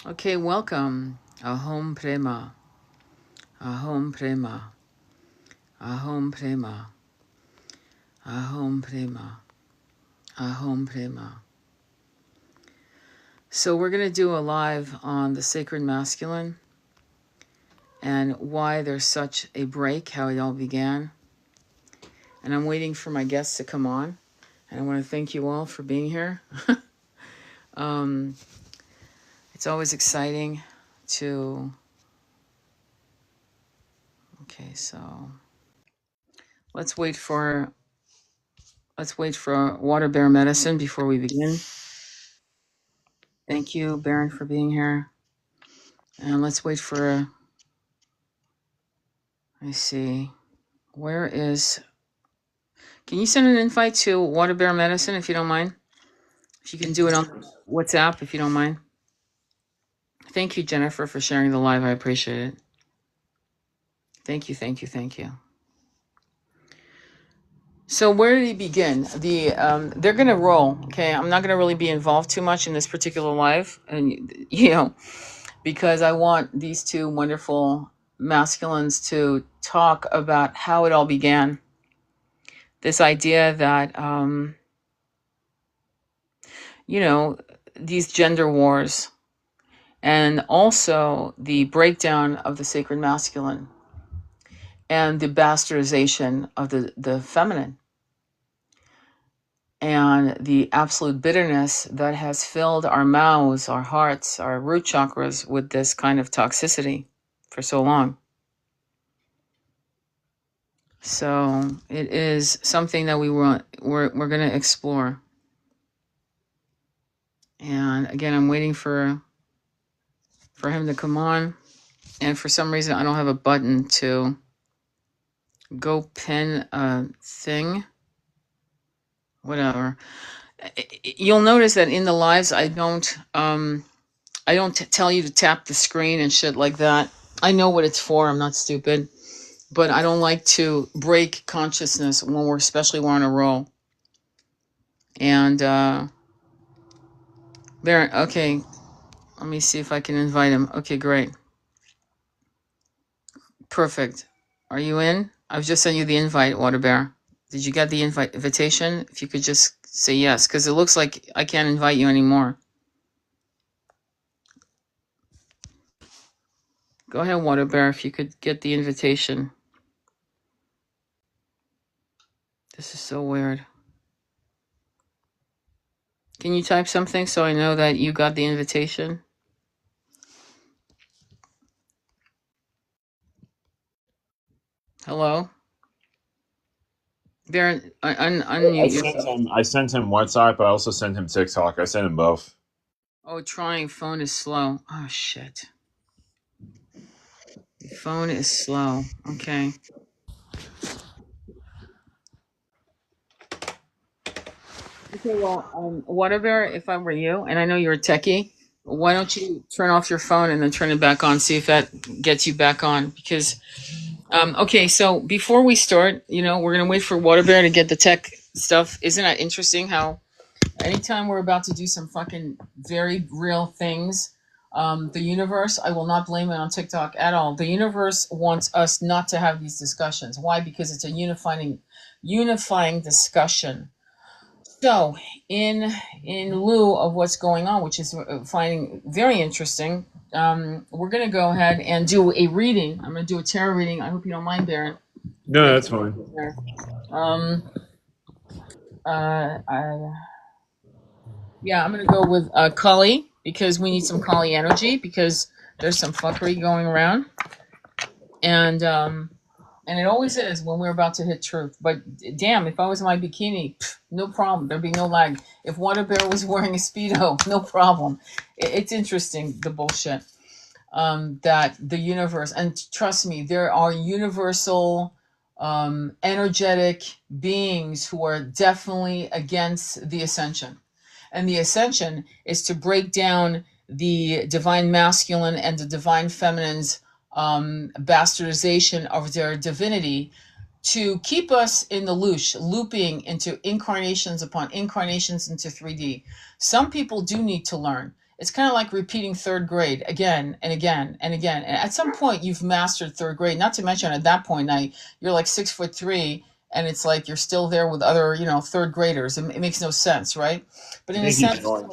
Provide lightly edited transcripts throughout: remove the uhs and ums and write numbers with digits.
Okay, welcome. Ahom Prema. Ahom Prema. Ahom Prema. Ahom Prema. Ahom Prema. So we're going to do a live on the sacred masculine and why there's such a break, how it all began. And I'm waiting for my guests to come on. And I want to thank you all for being here. It's always exciting to... Okay, so let's wait for water bear medicine before we begin. Thank you, Baron, for being here. And let's wait for, I see, where is, can you send an invite to Water Bear Medicine if you don't mind? If you can do it on WhatsApp, if you don't mind. Thank you, Jennifer, for sharing the live. I appreciate it. Thank you, thank you, thank you. So where did he begin? They're going to roll, okay? I'm not going to really be involved too much in this particular live, and because I want these two wonderful masculines to talk about how it all began. This idea that, these gender wars and also the breakdown of the sacred masculine and the bastardization of the feminine and the absolute bitterness that has filled our mouths, our hearts, our root chakras with this kind of toxicity for so long. So it is something that we're going to explore. And again, I'm waiting for him to come on. And for some reason, I don't have a button to go pin a thing. Whatever. You'll notice that in the lives, I don't tell you to tap the screen and shit like that. I know what it's for. I'm not stupid. But I don't like to break consciousness especially when we're on a roll. And, Baron, okay. Let me see if I can invite him. Okay, great. Perfect. Are you in? I've just sent you the invite, Water Bear. Did you get the invitation? If you could just say yes, because it looks like I can't invite you anymore. Go ahead, Water Bear, if you could get the invitation. This is so weird. Can you type something so I know that you got the invitation? Hello? Baron, unmute yourself. I sent him WhatsApp. I also sent him TikTok. I sent him both. Oh, trying phone is slow. Oh, shit. The phone is slow. Okay. Okay, well, Water Bear, if I were you, and I know you're a techie, why don't you turn off your phone and then turn it back on, see if that gets you back on? Because, okay, so before we start, we're going to wait for Water Bear to get the tech stuff. Isn't that interesting how anytime we're about to do some fucking very real things, the universe, I will not blame it on TikTok at all. The universe wants us not to have these discussions. Why? Because it's a unifying discussion. So, in lieu of what's going on, which is finding very interesting, we're going to go ahead and do a reading. I'm going to do a tarot reading. I hope you don't mind, Baron. No, that's fine. Um, yeah, I'm going to go with Kali because we need some Kali energy because there's some fuckery going around, and it always is when we're about to hit truth. But damn, if I was in my bikini, no problem. There'd be no lag. If Water Bear was wearing a Speedo, no problem. It's interesting, the bullshit that the universe, and trust me, there are universal energetic beings who are definitely against the ascension. And the ascension is to break down the divine masculine and the divine feminine's bastardization of their divinity to keep us in the loosh, looping into incarnations upon incarnations into 3D. Some people do need to learn. It's kind of like repeating third grade again and again and again. And at some point, you've mastered third grade. Not to mention, at that point, now you're like 6'3", and it's like you're still there with other, third graders. It makes no sense, right? But I in a think he sense, joined.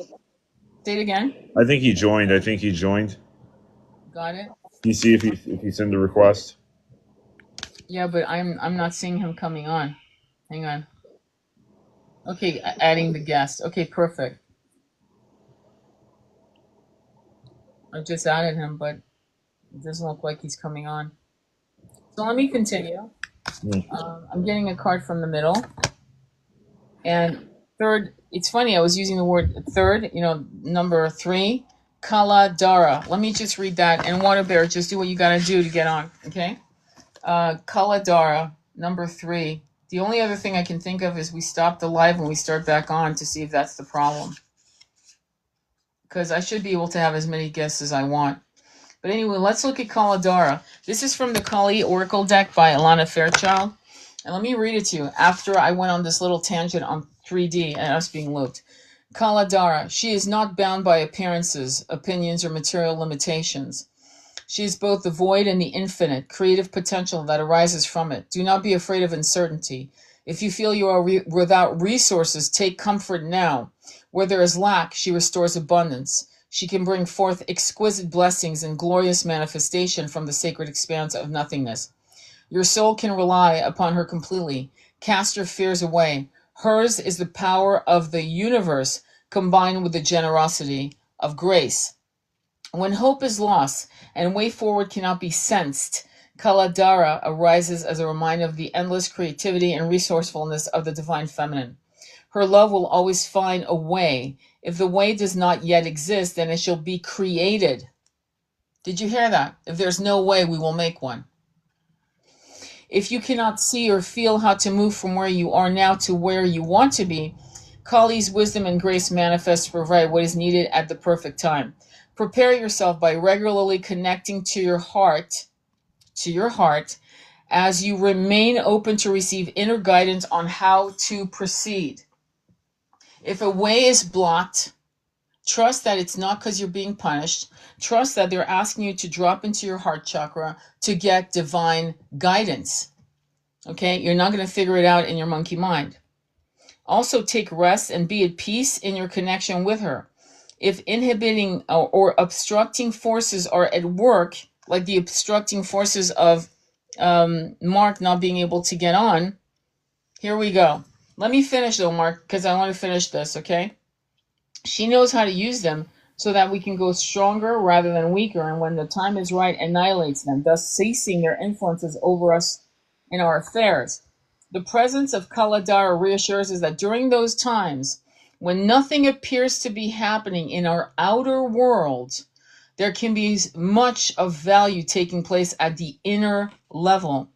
say it again. I think he joined. I think he joined. Got it. Can you see if he sent the request? Yeah, but I'm not seeing him coming on. Hang on. Okay, adding the guest. Okay, perfect. I just added him, but it doesn't look like he's coming on. So let me continue. I'm getting a card from the middle. And third, it's funny, I was using the word third, number 3, Kala Dara. Let me just read that. And Water Bear, just do what you got to do to get on, okay? Kala Dara, number 3. The only other thing I can think of is we stop the live and we start back on to see if that's the problem. Because I should be able to have as many guests as I want. But anyway, let's look at Kaladara. This is from the Kali Oracle deck by Alana Fairchild. And let me read it to you after I went on this little tangent on 3D and us being looped. Kaladara, she is not bound by appearances, opinions, or material limitations. She is both the void and the infinite, creative potential that arises from it. Do not be afraid of uncertainty. If you feel you are without resources, take comfort now. Where there is lack, she restores abundance. She can bring forth exquisite blessings and glorious manifestation from the sacred expanse of nothingness. Your soul can rely upon her completely. Cast your fears away. Hers is the power of the universe combined with the generosity of grace. When hope is lost and way forward cannot be sensed, Kaladara arises as a reminder of the endless creativity and resourcefulness of the divine feminine. Her love will always find a way. If the way does not yet exist, then it shall be created. Did you hear that? If there's no way, we will make one. If you cannot see or feel how to move from where you are now to where you want to be, Kali's wisdom and grace manifest to provide what is needed at the perfect time. Prepare yourself by regularly connecting to your heart, as you remain open to receive inner guidance on how to proceed. If a way is blocked, trust that it's not because you're being punished. Trust that they're asking you to drop into your heart chakra to get divine guidance. Okay? You're not going to figure it out in your monkey mind. Also, take rest and be at peace in your connection with her. If inhibiting or obstructing forces are at work, like the obstructing forces of Mark not being able to get on, here we go. Let me finish though, Mark, because I want to finish this, okay? She knows how to use them so that we can go stronger rather than weaker, and when the time is right, annihilates them, thus ceasing their influences over us in our affairs. The presence of Kaladara reassures us that during those times, when nothing appears to be happening in our outer world, there can be much of value taking place at the inner level.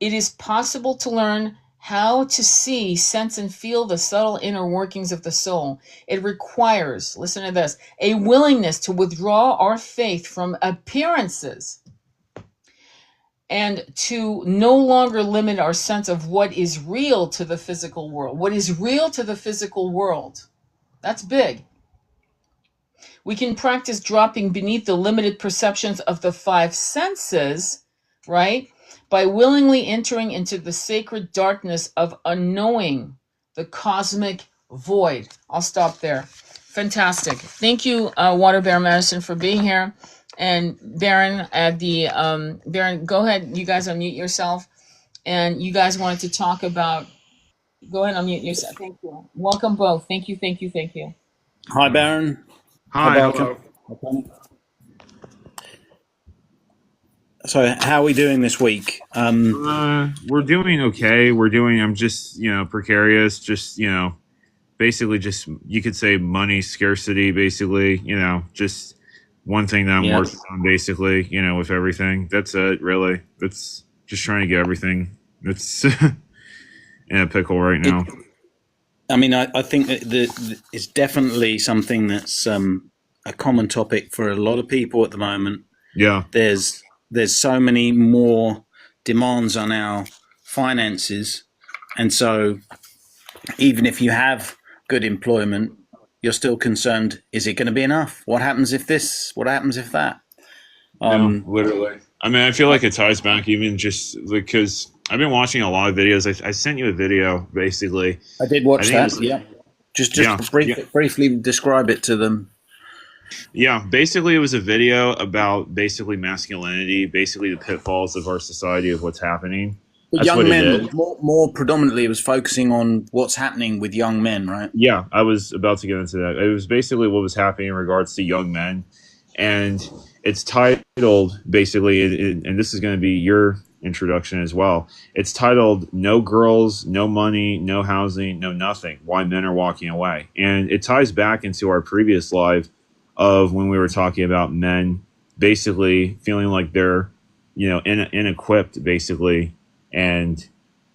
It is possible to learn how to see, sense, and feel the subtle inner workings of the soul. It requires, listen to this, a willingness to withdraw our faith from appearances and to no longer limit our sense of what is real to the physical world. What is real to the physical world? That's big. We can practice dropping beneath the limited perceptions of the five senses, right? By willingly entering into the sacred darkness of unknowing, the cosmic void. I'll stop there. Fantastic. Thank you, Water Bear Medicine, for being here. And Baron, Baron, go ahead. You guys unmute yourself. And you guys wanted to talk about. Go ahead, unmute yourself. Thank you. Welcome both. Thank you. Thank you. Thank you. Hi, Baron. Hi, Hi, Barker. hello. So, how are we doing this week? We're doing okay. I'm just, precarious. Just, basically just, you could say money scarcity, basically, just one thing that I'm Yeah. working on, basically, with everything. That's it, really. That's just trying to get everything. It's in a pickle right now. I think that it's definitely something that's a common topic for a lot of people at the moment. Yeah. There's so many more demands on our finances, and so even if you have good employment, you're still concerned, is it going to be enough? What happens if this? What happens if that? No, literally. I mean, I feel like it ties back even just because I've been watching a lot of videos. I sent you a video, basically. I did I watch think it that. was, Yeah. Just yeah, yeah. briefly describe it to them. Yeah, basically, it was a video about basically masculinity, basically the pitfalls of our society of what's happening. But That's what young it men, is. more predominantly, it was focusing on what's happening with young men, right? Yeah, I was about to get into that. It was basically what was happening in regards to young men, and it's titled basically, and this is going to be your introduction as well. It's titled "No Girls, No Money, No Housing, No Nothing: Why Men Are Walking Away," and it ties back into our previous live of when we were talking about men basically feeling like they're, inequipped, basically, and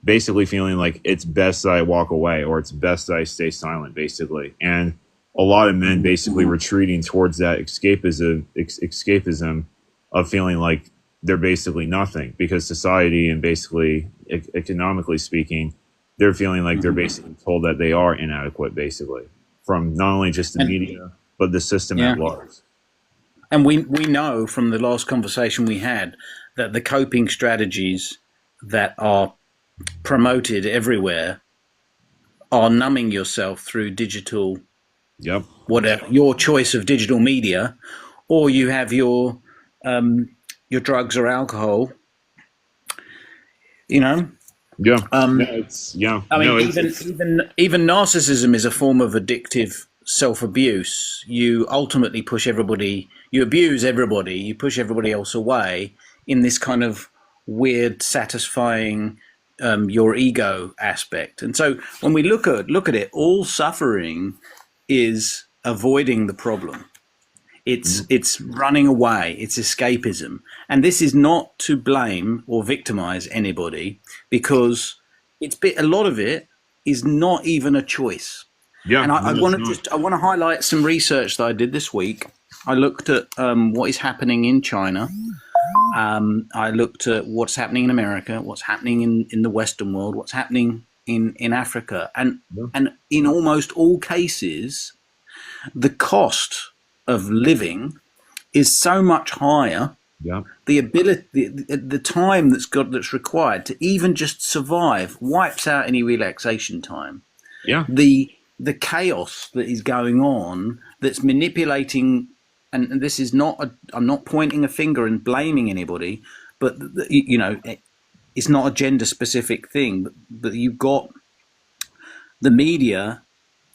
basically feeling like it's best that I walk away or it's best that I stay silent, basically. And a lot of men basically retreating towards that escapism of feeling like they're basically nothing because society and basically economically speaking, they're feeling like they're basically told that they are inadequate, basically, from not only just the And media, but the system yeah, at large. and we know from the last conversation we had that the coping strategies that are promoted everywhere are numbing yourself through digital, Yep. whatever your choice of digital media, or you have your drugs or alcohol. You know, Yeah. No, it's yeah. I mean, No, even narcissism is a form of addictive self-abuse. You ultimately push everybody, you abuse everybody, you push everybody else away in this kind of weird, satisfying your ego aspect. And so when we look at it, all suffering is avoiding the problem. It's running away. It's escapism, and this is not to blame or victimize anybody because a lot of it is not even a choice. yeah. And I No, want it's to not. highlight some research that I did this week. I looked at what is happening in China. I looked at what's happening in America, what's happening in the Western world, what's happening in Africa, and Yeah. in almost all cases, the cost of living is so much higher. Yeah. The ability, the time that's required to even just survive wipes out any relaxation time. Yeah. The chaos that is going on, that's manipulating, and this is not. I'm not pointing a finger and blaming anybody, but it's not a gender specific thing. But you've got the media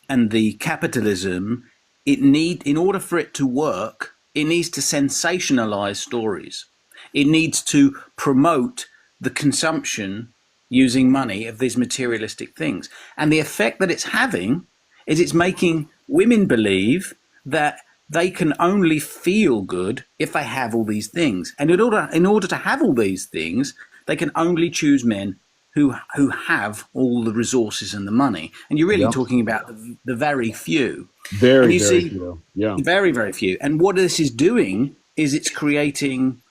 and the capitalism. In order for it to work, it needs to sensationalize stories. It needs to promote the consumption using money of these materialistic things. And the effect that it's having is it's making women believe that they can only feel good if they have all these things. And in order to have all these things, they can only choose men who have all the resources and the money. And you're really Yeah. talking about the very few. And Very, you very see, few. Yeah. very, very few. And what this is doing is it's creating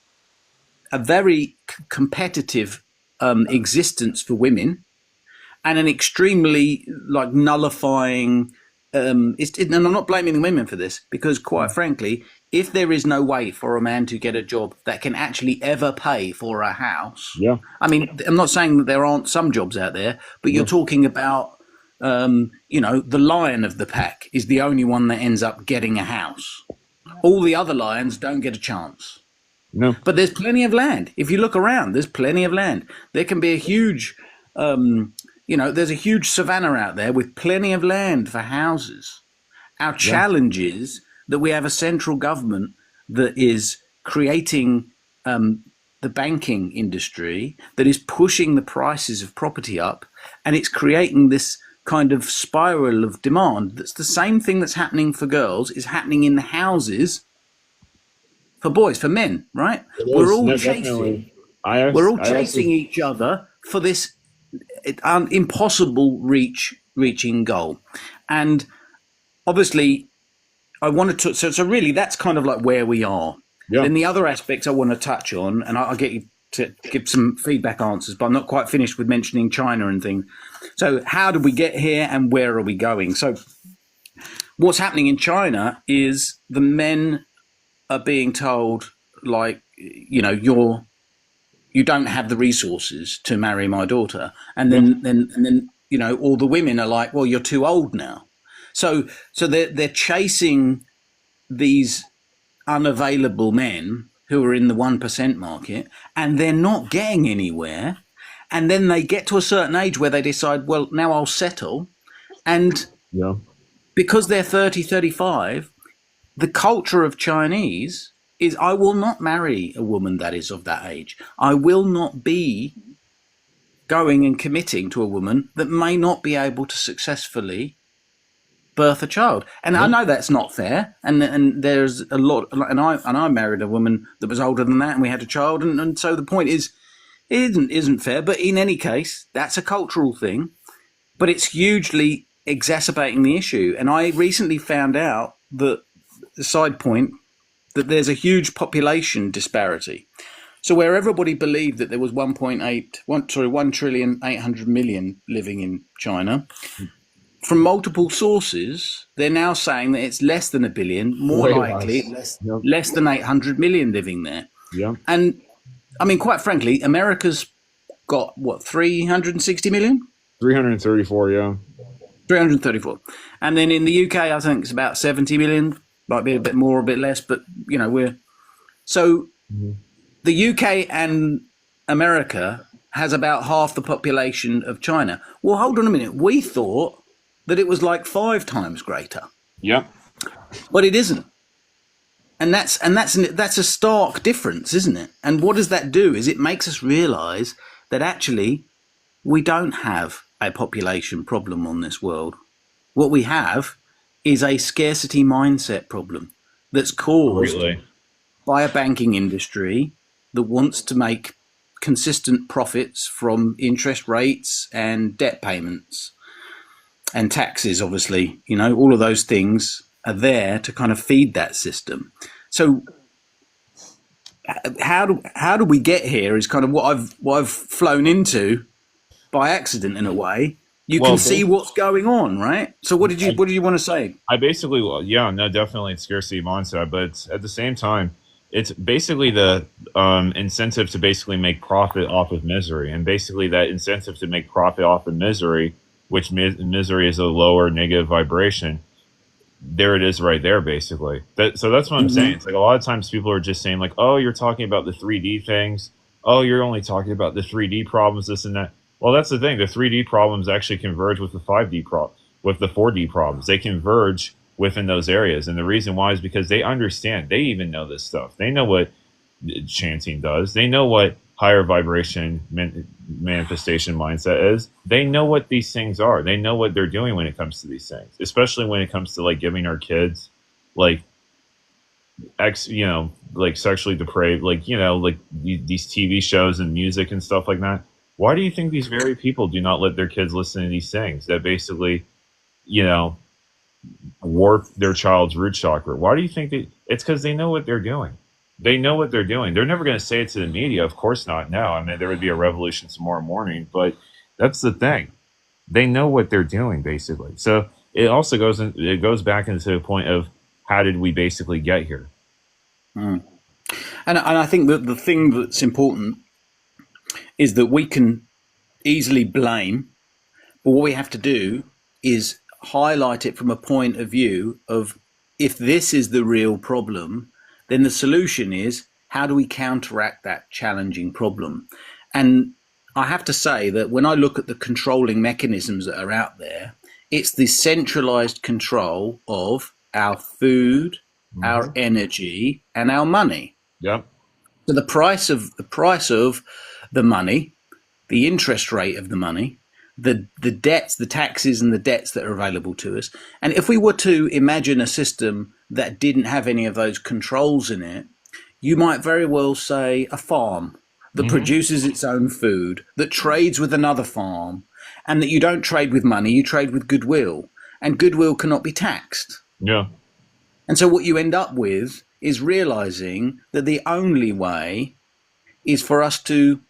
a very competitive existence for women and an extremely nullifying. And I'm not blaming the women for this because, quite frankly, if there is no way for a man to get a job that can actually ever pay for a house, Yeah. I mean, I'm not saying that there aren't some jobs out there, but you're talking about, the lion of the pack is the only one that ends up getting a house. All the other lions don't get a chance. No. But there's plenty of land. If you look around, there's plenty of land. There can be a huge, there's a huge savanna out there with plenty of land for houses. Our challenge is that we have a central government that is creating the banking industry, that is pushing the prices of property up, and it's creating this kind of spiral of demand. That's the same thing that's happening for girls is happening in the houses for boys, for men, right? We're all chasing. We're all chasing each other for this impossible reaching goal, and obviously, I wanted to. So really, that's kind of like where we are. Yeah. Then the other aspects I want to touch on, and I'll get you to give some feedback answers, but I'm not quite finished with mentioning China and things. So how did we get here, and where are we going? So what's happening in China is the men are being told, like, you don't have the resources to marry my daughter, and Yep. then all the women are like, well, you're too old now. So they're chasing these unavailable men who are in the 1% market, and they're not getting anywhere. And then they get to a certain age where they decide, well, now I'll settle. And Yeah. because they're 30, 35, the culture of Chinese is, I will not marry a woman that is of that age. I will not be going and committing to a woman that may not be able to successfully birth a child. And I Yep. know that's not fair. And there's a lot. And I married a woman that was older than that, and we had a child. And so the point is, it isn't fair. But in any case, that's a cultural thing. But it's hugely exacerbating the issue. And I recently found out that, the side point, that there's a huge population disparity. So where everybody believed that there was 1,800,000,000 living in China, from multiple sources, they're now saying that it's less than a billion, more Way likely less. Yep. less than 800 million living there. Yep. And I mean, quite frankly, America's got what, 360 million? 334. Yeah. 334. And then in the UK, I think it's about 70 million, might be a bit more, a bit less, but we're so the UK and America has about half the population of China. Well, hold on a minute. We thought that it was like 5 times greater, Yep. but it isn't. And that's a stark difference, isn't it? And what does that do? Is it makes us realise that actually we don't have a population problem on this world. What we have is a scarcity mindset problem that's caused Really. by a banking industry that wants to make consistent profits from interest rates and debt payments and taxes. Obviously, all of those things are there to kind of feed that system. So how do we get here is kind of what I've flown into by accident, in a way. You Well, can see what's going on, right? So what did you want to say? I basically, well, yeah, no, definitely it's scarcity mindset, but at the same time, it's basically the incentive to basically make profit off of misery, and basically that incentive to make profit off of misery, which misery is a lower negative vibration. There it is, right there, basically. So that's what I'm saying. It's like a lot of times people are just saying like, "Oh, you're talking about the 3D things. Oh, you're only talking about the 3D problems, this and that." Well, that's the thing. The 3D problems actually converge with the 5D with the 4D problems. They converge within those areas, and the reason why is because they understand. They even know this stuff. They know what chanting does. They know what higher vibration manifestation mindset is. They know what these things are. They know what they're doing when it comes to these things, especially when it comes to like giving our kids like like sexually depraved, like like these TV shows and music and stuff like that. Why do you think these very people do not let their kids listen to these things that basically, warp their child's root chakra? Why do you think it's because they know what they're doing. They know what they're doing. They're never going to say it to the media. Of course not. No, I mean, there would be a revolution tomorrow morning, but that's the thing. They know what they're doing, basically. So it also goes back into the point of how did we basically get here? And I think that the thing that's important is that we can easily blame, but what we have to do is highlight it from a point of view of, if this is the real problem, then the solution is, how do we counteract that challenging problem? And I have to say that when I look at the controlling mechanisms that are out there, it's the centralized control of our food, our energy, and our money. Yep. So the price of the money, the interest rate of the money, the debts, the taxes and the debts that are available to us. And if we were to imagine a system that didn't have any of those controls in it, you might very well say a farm that produces its own food, that trades with another farm, and that you don't trade with money, you trade with goodwill, and goodwill cannot be taxed. Yeah. And so what you end up with is realizing that the only way is for us to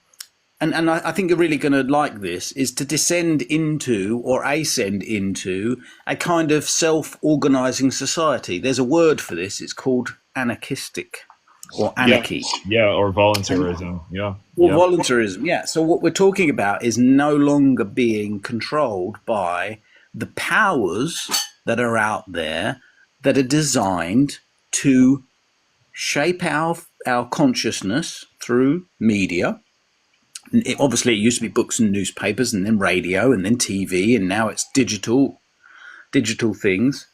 and I think you're really going to like this, is to descend into or ascend into a kind of self-organizing society. There's a word for this. It's called anarchistic or Yeah. anarchy. Yeah. Or And voluntarism. Yeah. or Yep. voluntarism, yeah. So what we're talking about is no longer being controlled by the powers that are out there that are designed to shape our consciousness through media. Obviously, it used to be books and newspapers, and then radio, and then TV, and now it's digital things.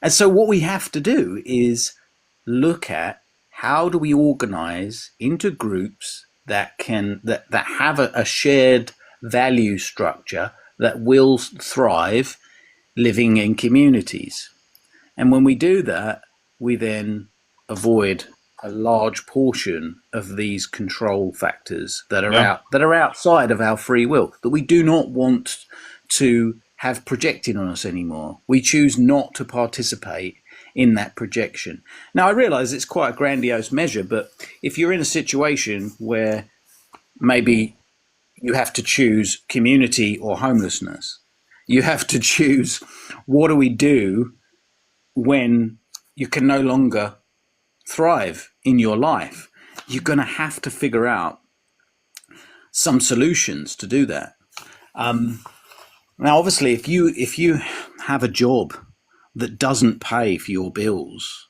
And so, what we have to do is look at how do we organize into groups that have a shared value structure that will thrive living in communities. And when we do that, we then avoid a large portion of these control factors that Yeah. are outside of our free will, that we do not want to have projected on us anymore. We choose not to participate in that projection. Now, I realize it's quite a grandiose measure, but if you're in a situation where maybe you have to choose community or homelessness, you have to choose, what do we do when you can no longer thrive in your life? You're going to have to figure out some solutions to do that. Now, obviously, if you have a job that doesn't pay for your bills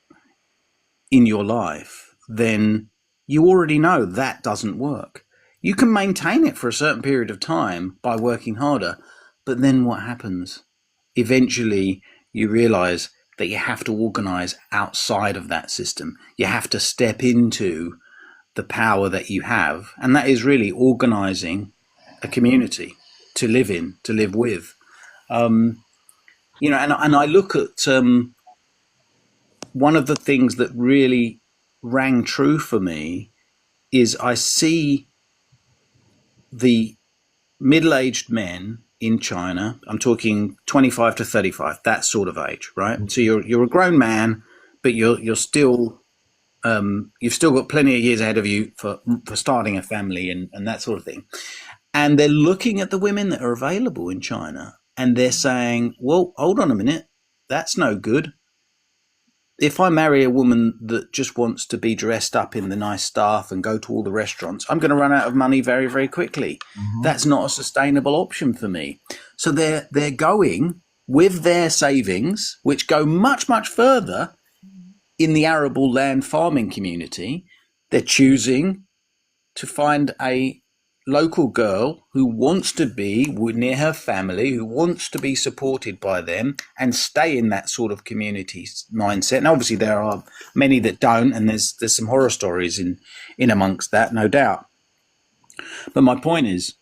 in your life, then you already know that doesn't work. You can maintain it for a certain period of time by working harder, but then what happens? Eventually, you realize that you have to organize outside of that system. You have to step into the power that you have, and that is really organizing a community to live in, to live with. And I look at one of the things that really rang true for me is I see the middle-aged men in China. I'm talking 25 to 35, that sort of age, right? So you're a grown man, but you're still you've still got plenty of years ahead of you for starting a family and that sort of thing. And they're looking at the women that are available in China, and they're saying, well, hold on a minute, that's no good. If I marry a woman that just wants to be dressed up in the nice stuff and go to all the restaurants, I'm going to run out of money very, very quickly. That's not a sustainable option for me. So they're going with their savings, which go much, much further in the arable land farming community. They're choosing to find a local girl who wants to be near her family, who wants to be supported by them and stay in that sort of community mindset. And obviously there are many that don't, and there's some horror stories in amongst that, no doubt. But my point is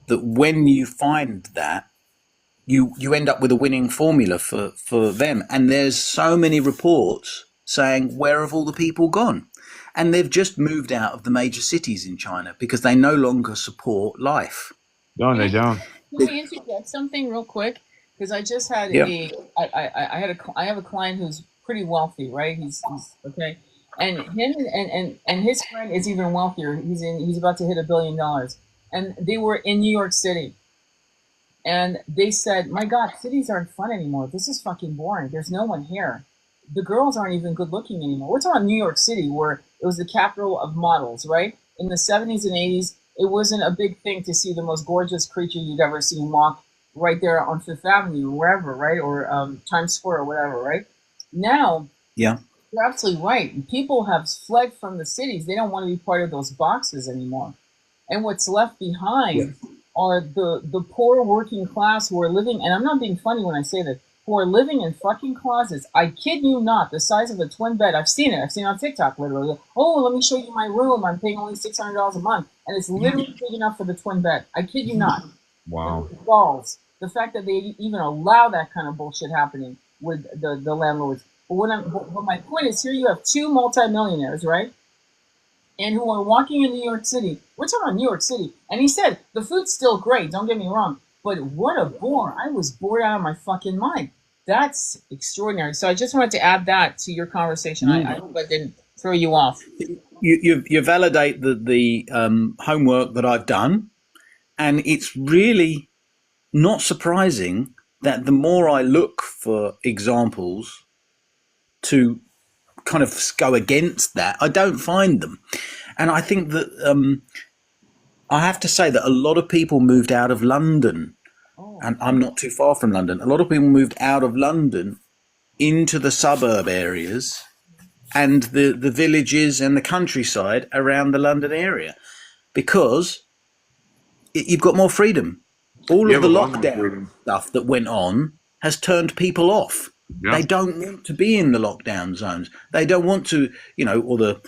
that when you find that, you end up with a winning formula for them. And there's so many reports saying, where have all the people gone? And they've just moved out of the major cities in China because they no longer support life. No, they don't. Can I interject something real quick? Because I just had Yeah. I have a client who's pretty wealthy, right? He's okay, and him and his friend is even wealthier. He's about to hit $1 billion, and they were in New York City, and they said, "My God, cities aren't fun anymore. This is fucking boring. There's no one here. The girls aren't even good looking anymore." We're talking New York City, where it was the capital of models, right? In the 70s and 80s, it wasn't a big thing to see the most gorgeous creature you'd ever seen walk right there on Fifth Avenue, or wherever, right? Or Times Square, or whatever, right? Now, Yeah. you're absolutely right. People have fled from the cities. They don't want to be part of those boxes anymore. And what's left behind are the poor working class who are living, and I'm not being funny when I say this, who are living in fucking closets. I kid you not, the size of a twin bed. I've seen it. I've seen it on TikTok, literally. Oh, let me show you my room. I'm paying only $600 a month. And it's literally big enough for the twin bed. I kid you not. Wow. The balls. The fact that they even allow that kind of bullshit happening with the landlords. But my point is, here you have two multimillionaires, right? And who are walking in New York City. We're talking about New York City. And he said, the food's still great, don't get me wrong. But what a bore. I was bored out of my fucking mind. That's extraordinary. So I just wanted to add that to your conversation. I hope I didn't throw you off. you validate the homework that I've done, and it's really not surprising that the more I look for examples to kind of go against that, I don't find them. And I think that I have to say that a lot of people moved out of London, Oh, and I'm not too far from London. A lot of people moved out of London into the suburb areas and the villages and the countryside around the London area because you've got more freedom. All You of have the a lot more lockdown freedom. stuff that went on has turned people off. Yeah. They don't want to be in the lockdown zones. They don't want to, or the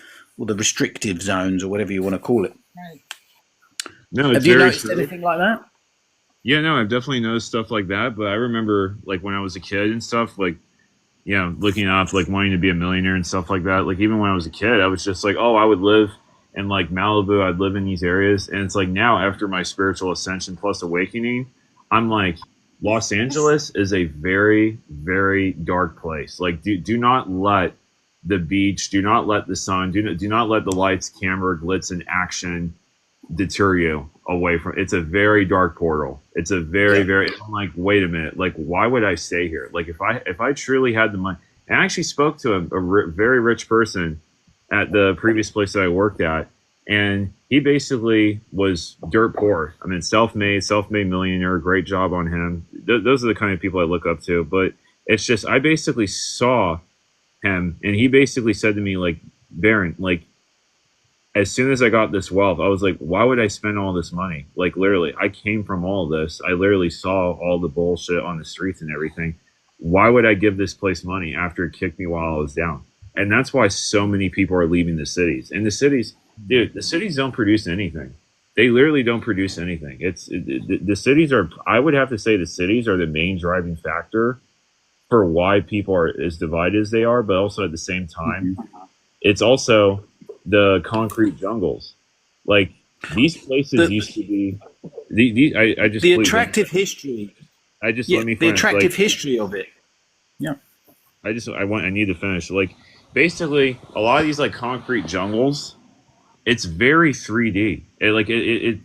restrictive zones or whatever you want to call it. right. No, it's Have you very noticed true. anything like that? Yeah, no, I've definitely noticed stuff like that. But I remember, like, when I was a kid and stuff, like, looking up, like, wanting to be a millionaire and stuff like that. Like, even when I was a kid, I was just like, oh, I would live in, like, Malibu. I'd live in these areas. And it's like now, after my spiritual ascension plus awakening, I'm like, Los Angeles is a very, very dark place. Like, do not let the beach, do not let the sun, do not let the lights, camera, glitz, and action deter you away from. It's a very dark portal. It's a very, Yeah. very. I'm like, wait a minute. Like, why would I stay here? Like, if I truly had the money, and I actually spoke to a very rich person at the previous place that I worked at, and he basically was dirt poor. I mean, self-made millionaire. Great job on him. Those are the kind of people I look up to. But it's just, I basically saw him, and he basically said to me, like, Baron, like, as soon as I got this wealth, I was like, why would I spend all this money? Like, literally, I came from all of this. I literally saw all the bullshit on the streets and everything. Why would I give this place money after it kicked me while I was down? And that's why so many people are leaving the cities. And the cities, dude, the cities don't produce anything. They literally don't produce anything. The cities are, I would have to say the cities are the main driving factor for why people are as divided as they are, but also at the same time, it's also the concrete jungles. Like, these places The used to be. I just the please, attractive history, I just yeah, let me the finish. attractive Like, history of it. Yeah. I need to finish. Like, basically, a lot of these, like, concrete jungles, it's very 3D.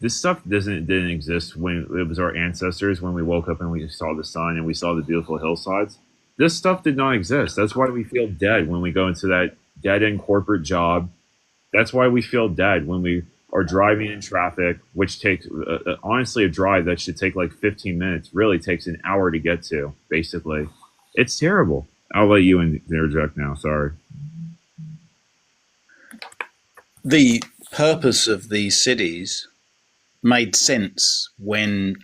This stuff didn't exist when it was our ancestors, when we woke up and we saw the sun and we saw the beautiful hillsides. This stuff did not exist. That's why we feel dead when we go into that dead end corporate job. That's why we feel dead when we are driving in traffic, which takes, honestly, a drive that should take like 15 minutes really takes an hour to get to, basically. It's terrible. I'll let you interject now. Sorry. The purpose of these cities made sense when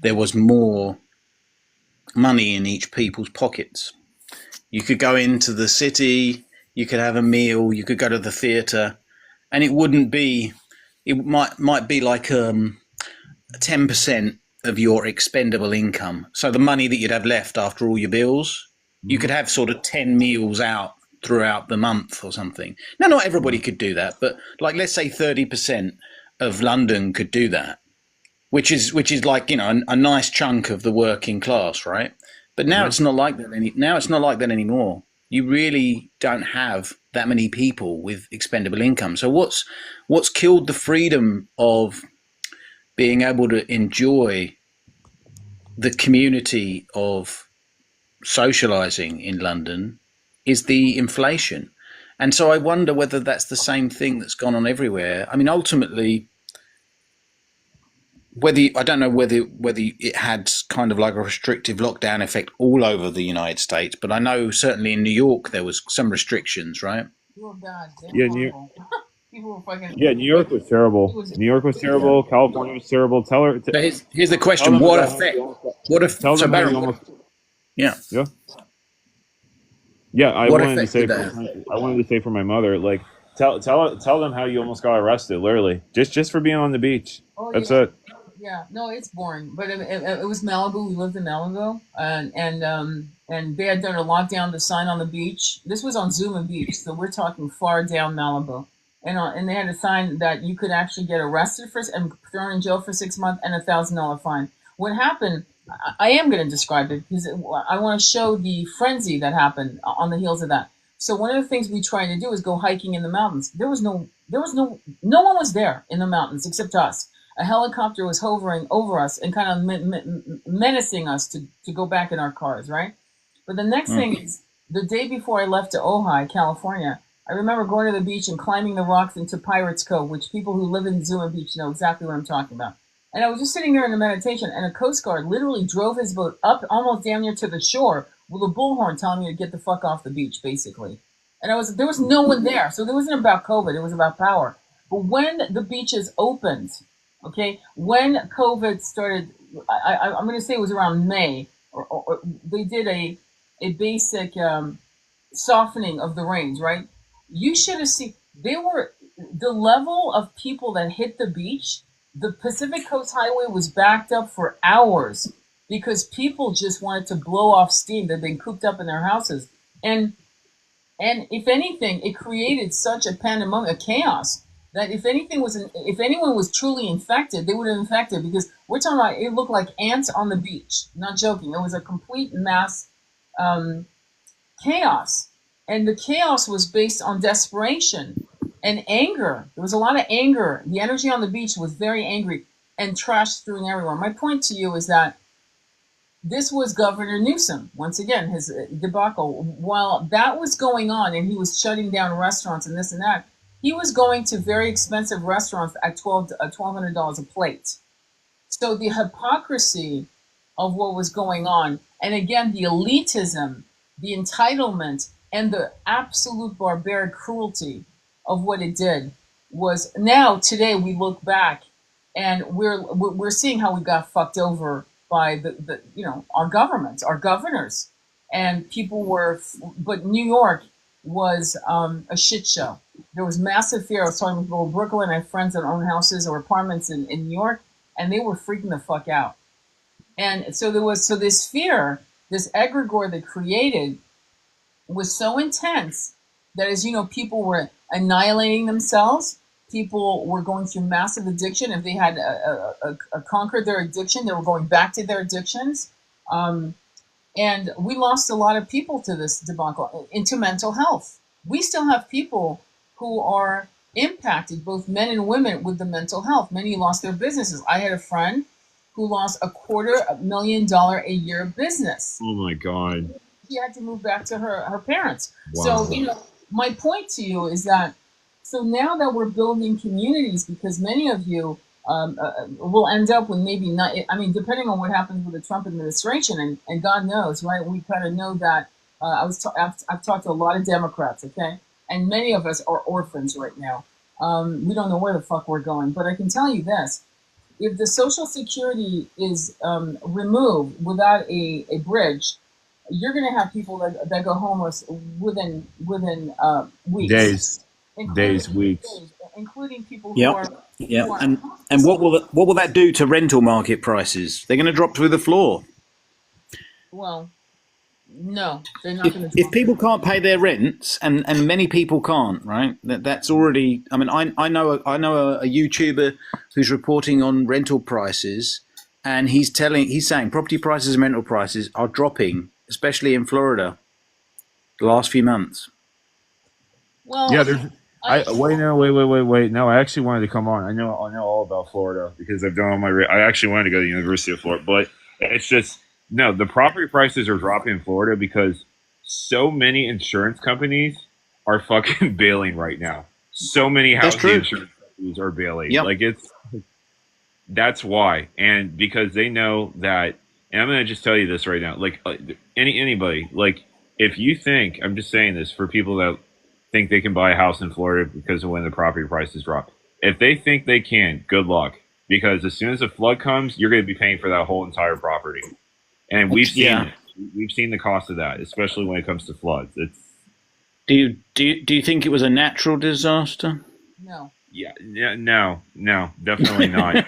there was more money in each people's pockets. You could go into the city, you could have a meal, you could go to the theatre, and it wouldn't be. It might be like 10% of your expendable income. So the money that you'd have left after all your bills, you could have sort of 10 meals out throughout the month or something. Now, not everybody could do that, but like, let's say 30% of London could do that, which is like, a nice chunk of the working class, right? But now Yeah. it's not like that now it's not like that anymore. You really don't have that many people with expendable income. So what's killed the freedom of being able to enjoy the community of socializing in London is the inflation. And so I wonder whether that's the same thing that's gone on everywhere. I mean, ultimately, I don't know whether it had kind of like a restrictive lockdown effect all over the United States, but I know certainly in New York there was some restrictions, right? Oh God, they're Yeah, horrible. People were fucking. Yeah, New Like, York was it terrible. was. New York was Yeah. terrible. California was terrible. But here's the Tell question: them what about how effect? you almost. What if Tell so, them how you Baron? almost. Yeah, Yeah. Yeah, I what wanted to effect say did for that have? I wanted to say for my mother, like, tell them how you almost got arrested, literally, just for being on the beach. Oh That's yeah, it. yeah. No, it's boring. But it was Malibu. We lived in Malibu, and they had done a lockdown. The sign on the beach. This was on Zuma Beach, so we're talking far down Malibu. And they had a sign that you could actually get arrested for and thrown in jail for 6 months and $1,000 fine. What happened? I am going to describe it because I want to show the frenzy that happened on the heels of that. So one of the things we tried to do is go hiking in the mountains. No one was there in the mountains except us. A helicopter was hovering over us and kind of menacing us to go back in our cars, right? But the next thing is the day before I left to Ojai, California, I remember going to the beach and climbing the rocks into Pirates Cove, which people who live in Zuma Beach know exactly what I'm talking about. And I was just sitting there in a meditation, and a Coast Guard literally drove his boat up almost damn near to the shore with a bullhorn telling me to get the fuck off the beach, basically. And there was no one there, so it wasn't about COVID; it was about power. But when the beaches opened, okay, when COVID started, I'm going to say it was around May, or they did a basic softening of the rains, right? You should have seen the level of people that hit the beach. The Pacific Coast Highway was backed up for hours because people just wanted to blow off steam. They've been cooped up in their houses, and if anything, it created such a pandemonium, a chaos, that if anyone was truly infected, they would have infected, because we're talking about, it looked like ants on the beach. Not joking. It was a complete mass chaos. And the chaos was based on desperation and anger. There was a lot of anger. The energy on the beach was very angry, and trash strewn everywhere. My point to you is that this was Governor Newsom, once again, his debacle. While that was going on and he was shutting down restaurants and this and that, he was going to very expensive restaurants at $1,200 a plate. So the hypocrisy of what was going on, and again, the elitism, the entitlement, and the absolute barbaric cruelty of what it did, was, now today we look back and we're seeing how we got fucked over by the our government, our governors, and people were. But New York was a shit show. There was massive fear. I was talking with people in Brooklyn. I have friends that own houses or apartments in New York, and they were freaking the fuck out. And so this fear, this egregore that created, was so intense that, as you know, people were annihilating themselves. People were going through massive addiction. If they had conquered their addiction, they were going back to their addictions. And we lost a lot of people to this debacle, into mental health. We still have people who are impacted, both men and women, with the mental health. Many lost their businesses. I had a friend who lost $250,000 a year business. Oh my God. She had to move back to her parents. Wow. So, my point to you is that, so now that we're building communities, because many of you will end up with maybe not, I mean, depending on what happens with the Trump administration, and God knows, right? We kind of know that. I've talked to a lot of Democrats, okay? And many of us are orphans right now. We don't know where the fuck we're going. But I can tell you this. If the Social Security is removed without a bridge, you're going to have people that go homeless within weeks. Days, weeks. Including people who are... And what will that do to rental market prices? They're going to drop through the floor. Well, no, they're not going to. If people can't pay their rents, and many people can't, right? That's already. I mean, I know a YouTuber who's reporting on rental prices, and he's saying property prices and rental prices are dropping, especially in Florida, the last few months. Well, yeah, there's. Wait. No, I actually wanted to come on. I know all about Florida because I've done all my. I actually wanted to go to the University of Florida, but it's just. No, the property prices are dropping in Florida because so many insurance companies are fucking bailing right now. So many housing insurance companies are bailing. Yep. Like that's why. And because they know that, and I'm going to just tell you this right now, like anybody, like if you think, I'm just saying this for people that think they can buy a house in Florida because of when the property prices drop. If they think they can, good luck. Because as soon as a flood comes, you're going to be paying for that whole entire property. And we've seen the cost of that, especially when it comes to floods. It's. Do you think it was a natural disaster? No. No, definitely not. I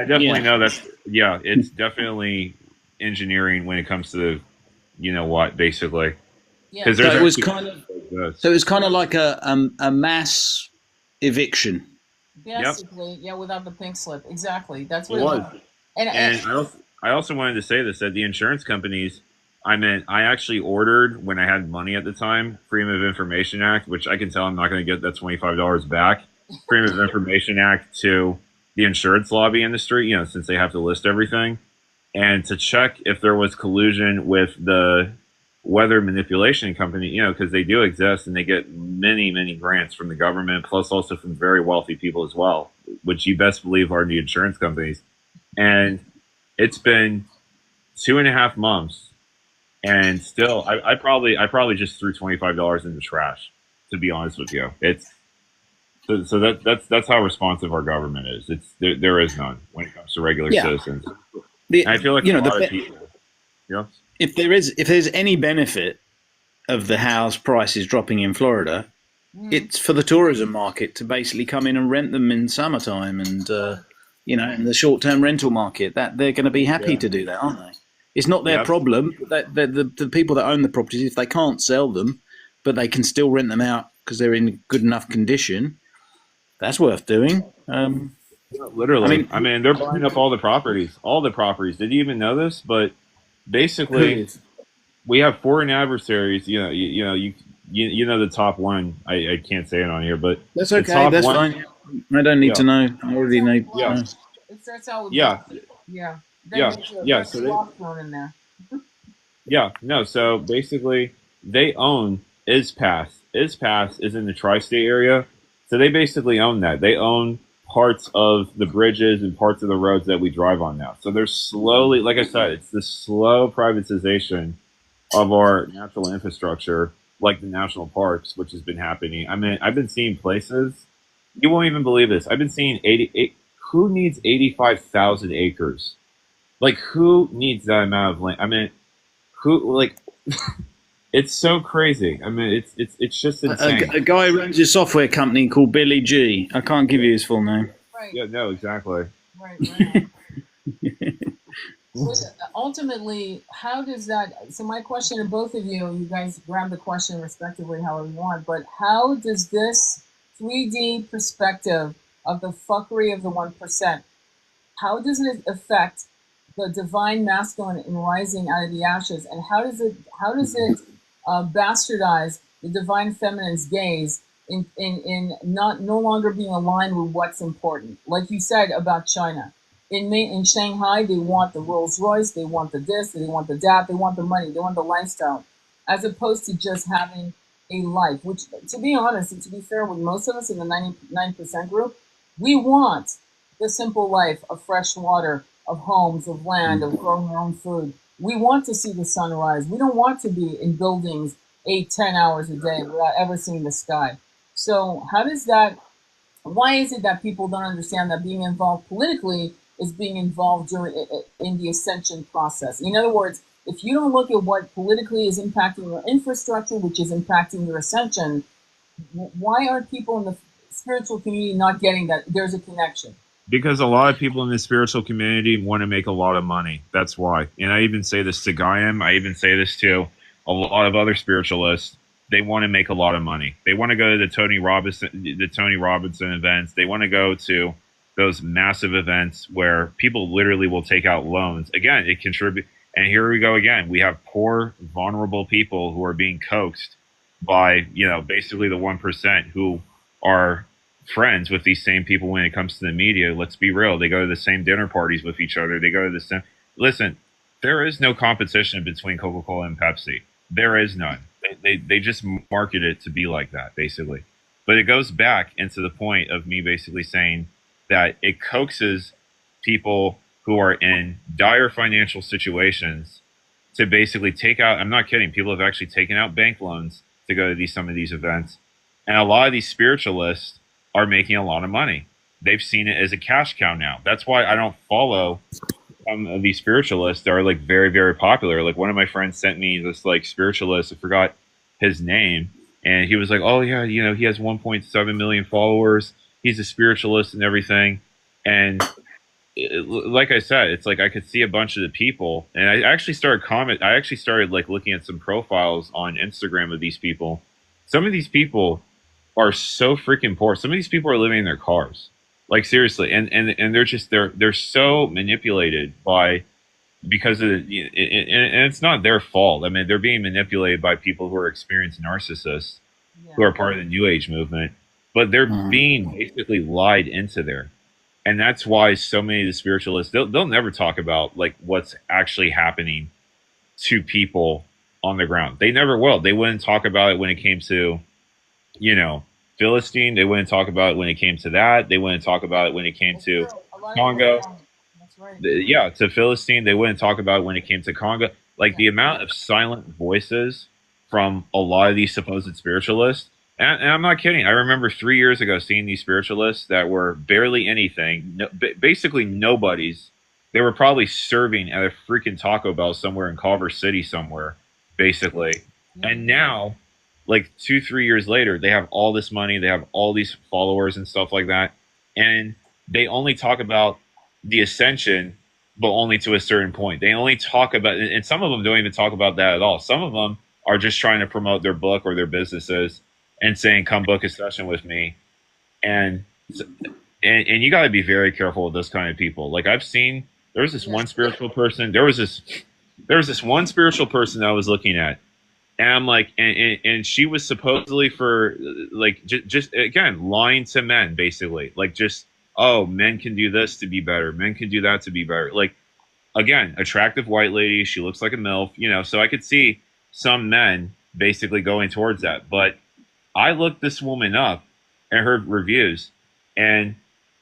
definitely know that's. Yeah, it's definitely engineering when it comes to, basically. Yeah. Because So it was kind of like a mass eviction. Basically, yeah, without the pink slip. Exactly. That's what it it was. was. And I also wanted to say this, that the insurance companies, I meant I actually ordered when I had money at the time, Freedom of Information Act, which I can tell I'm not going to get that $25 back. Freedom of Information Act to the insurance lobby industry, since they have to list everything, and to check if there was collusion with the weather manipulation company, because they do exist and they get many, many grants from the government, plus also from very wealthy people as well, which you best believe are the insurance companies. And it's been 2.5 months, and still, I probably just threw $25 in the trash. To be honest with you, that's how responsive our government is. There is none when it comes to regular Yeah. citizens. The, And I feel like you a know, lot of people. Yeah. if there's any benefit of the house prices dropping in Florida, it's for the tourism market to basically come in and rent them in summertime, and in the short-term rental market, that they're going to be happy Yeah. to do that, aren't they? It's not their Yep. problem. That the people that own the properties, if they can't sell them, but they can still rent them out because they're in good enough condition, that's worth doing. Literally, I mean, they're buying up all the properties. All the properties. Did you even know this? But Who basically, is? we have foreign adversaries. You know the top one. I can't say it on here, but That's the okay. top That's one. fine. I don't need Yeah, to know. I already know. yeah, know. It starts out with yeah, yeah. Then yeah, there's a yeah. red So they, swap thrown in there. yeah, no. So basically, they own ISPAS. ISPAS is in the tri-state area, so they basically own that. They own parts of the bridges and parts of the roads that we drive on now. So they're slowly, like I said, it's the slow privatization of our natural infrastructure, like the national parks, which has been happening. I mean, I've been seeing places. You won't even believe this. I've been seeing 88. Who needs 85,000 acres? Like, who needs that amount of land? I mean, who like? It's so crazy. I mean, it's just insane. A guy runs a software company called Billy G. I can't give you his full name. Right, Yeah, no, exactly. right. But ultimately, how does that? So my question to both of you, you guys grab the question respectively however you want, but how does this 3D perspective of the fuckery of the 1%, how does it affect the divine masculine in rising out of the ashes, and how does it bastardize the divine feminine's gaze in not no longer being aligned with what's important? Like you said about China, in Shanghai, they want the Rolls Royce, they want the this, they want the that, they want the money, they want the lifestyle, as opposed to just having a life. Which, to be honest, and to be fair, with most of us in the 99% group, we want the simple life of fresh water, of homes, of land, of growing our own food. We want to see the sunrise. We don't want to be in buildings 8, 10 hours a day without ever seeing the sky. So how does that? Why is it that people don't understand that being involved politically is being involved in the ascension process? In other words, if you don't look at what politically is impacting your infrastructure, which is impacting your ascension, why are people in the spiritual community not getting that there's a connection? Because a lot of people in the spiritual community want to make a lot of money. That's why. And I even say this to Gaiam. I even say this to a lot of other spiritualists. They want to make a lot of money. They want to go to the Tony Robinson events. They want to go to those massive events where people literally will take out loans. Again, it contributes. And here we go again. We have poor, vulnerable people who are being coaxed by, basically the 1% who are friends with these same people when it comes to the media. Let's be real. They go to the same dinner parties with each other. They go to the same. Listen, there is no competition between Coca-Cola and Pepsi. There is none. They just market it to be like that, basically. But it goes back into the point of me basically saying that it coaxes people who are in dire financial situations to basically take out. I'm not kidding. People have actually taken out bank loans to go to some of these events. And a lot of these spiritualists are making a lot of money. They've seen it as a cash cow now. That's why I don't follow some of these spiritualists that are like very, very popular. Like one of my friends sent me this like spiritualist. I forgot his name. And he was like, oh yeah, he has 1.7 million followers. He's a spiritualist and everything. And like I said, it's like I could see a bunch of the people, and I actually started like looking at some profiles on Instagram of these people. Some of these people are so freaking poor. Some of these people are living in their cars, like seriously, and they're so manipulated by because and it's not their fault. I mean, they're being manipulated by people who are experienced narcissists who Yeah. are part of the New Age movement, but they're Mm. being basically lied into there. And that's why so many of the spiritualists, they'll never talk about like what's actually happening to people on the ground. They never will. They wouldn't talk about it when it came to, you know, Philistine. They wouldn't talk about it when it came to that. They wouldn't talk about it when it came That's to true. A lot of people Congo. don't. That's right. Yeah, to Philistine. They wouldn't talk about it when it came to Congo. Like Yeah. the amount of silent voices from a lot of these supposed spiritualists. And I'm not kidding. I remember 3 years ago seeing these spiritualists that were barely anything, no, basically nobodies. They were probably serving at a freaking Taco Bell somewhere in Culver City somewhere, basically. Yeah. And now, like 2, 3 years later, they have all this money, they have all these followers and stuff like that, and they only talk about the ascension, but only to a certain point. They only talk about, and some of them don't even talk about that at all. Some of them are just trying to promote their book or their businesses and saying, "Come book a session with me." And and you got to be very careful with those kind of people. Like I've seen, there was this Yes. one spiritual person. There was this one spiritual person that I was looking at, and I'm like, and she was supposedly for like just again lying to men, basically, like just, oh, men can do this to be better, men can do that to be better. Like again, attractive white lady, she looks like a milf, so I could see some men basically going towards that. But I looked this woman up and her reviews, and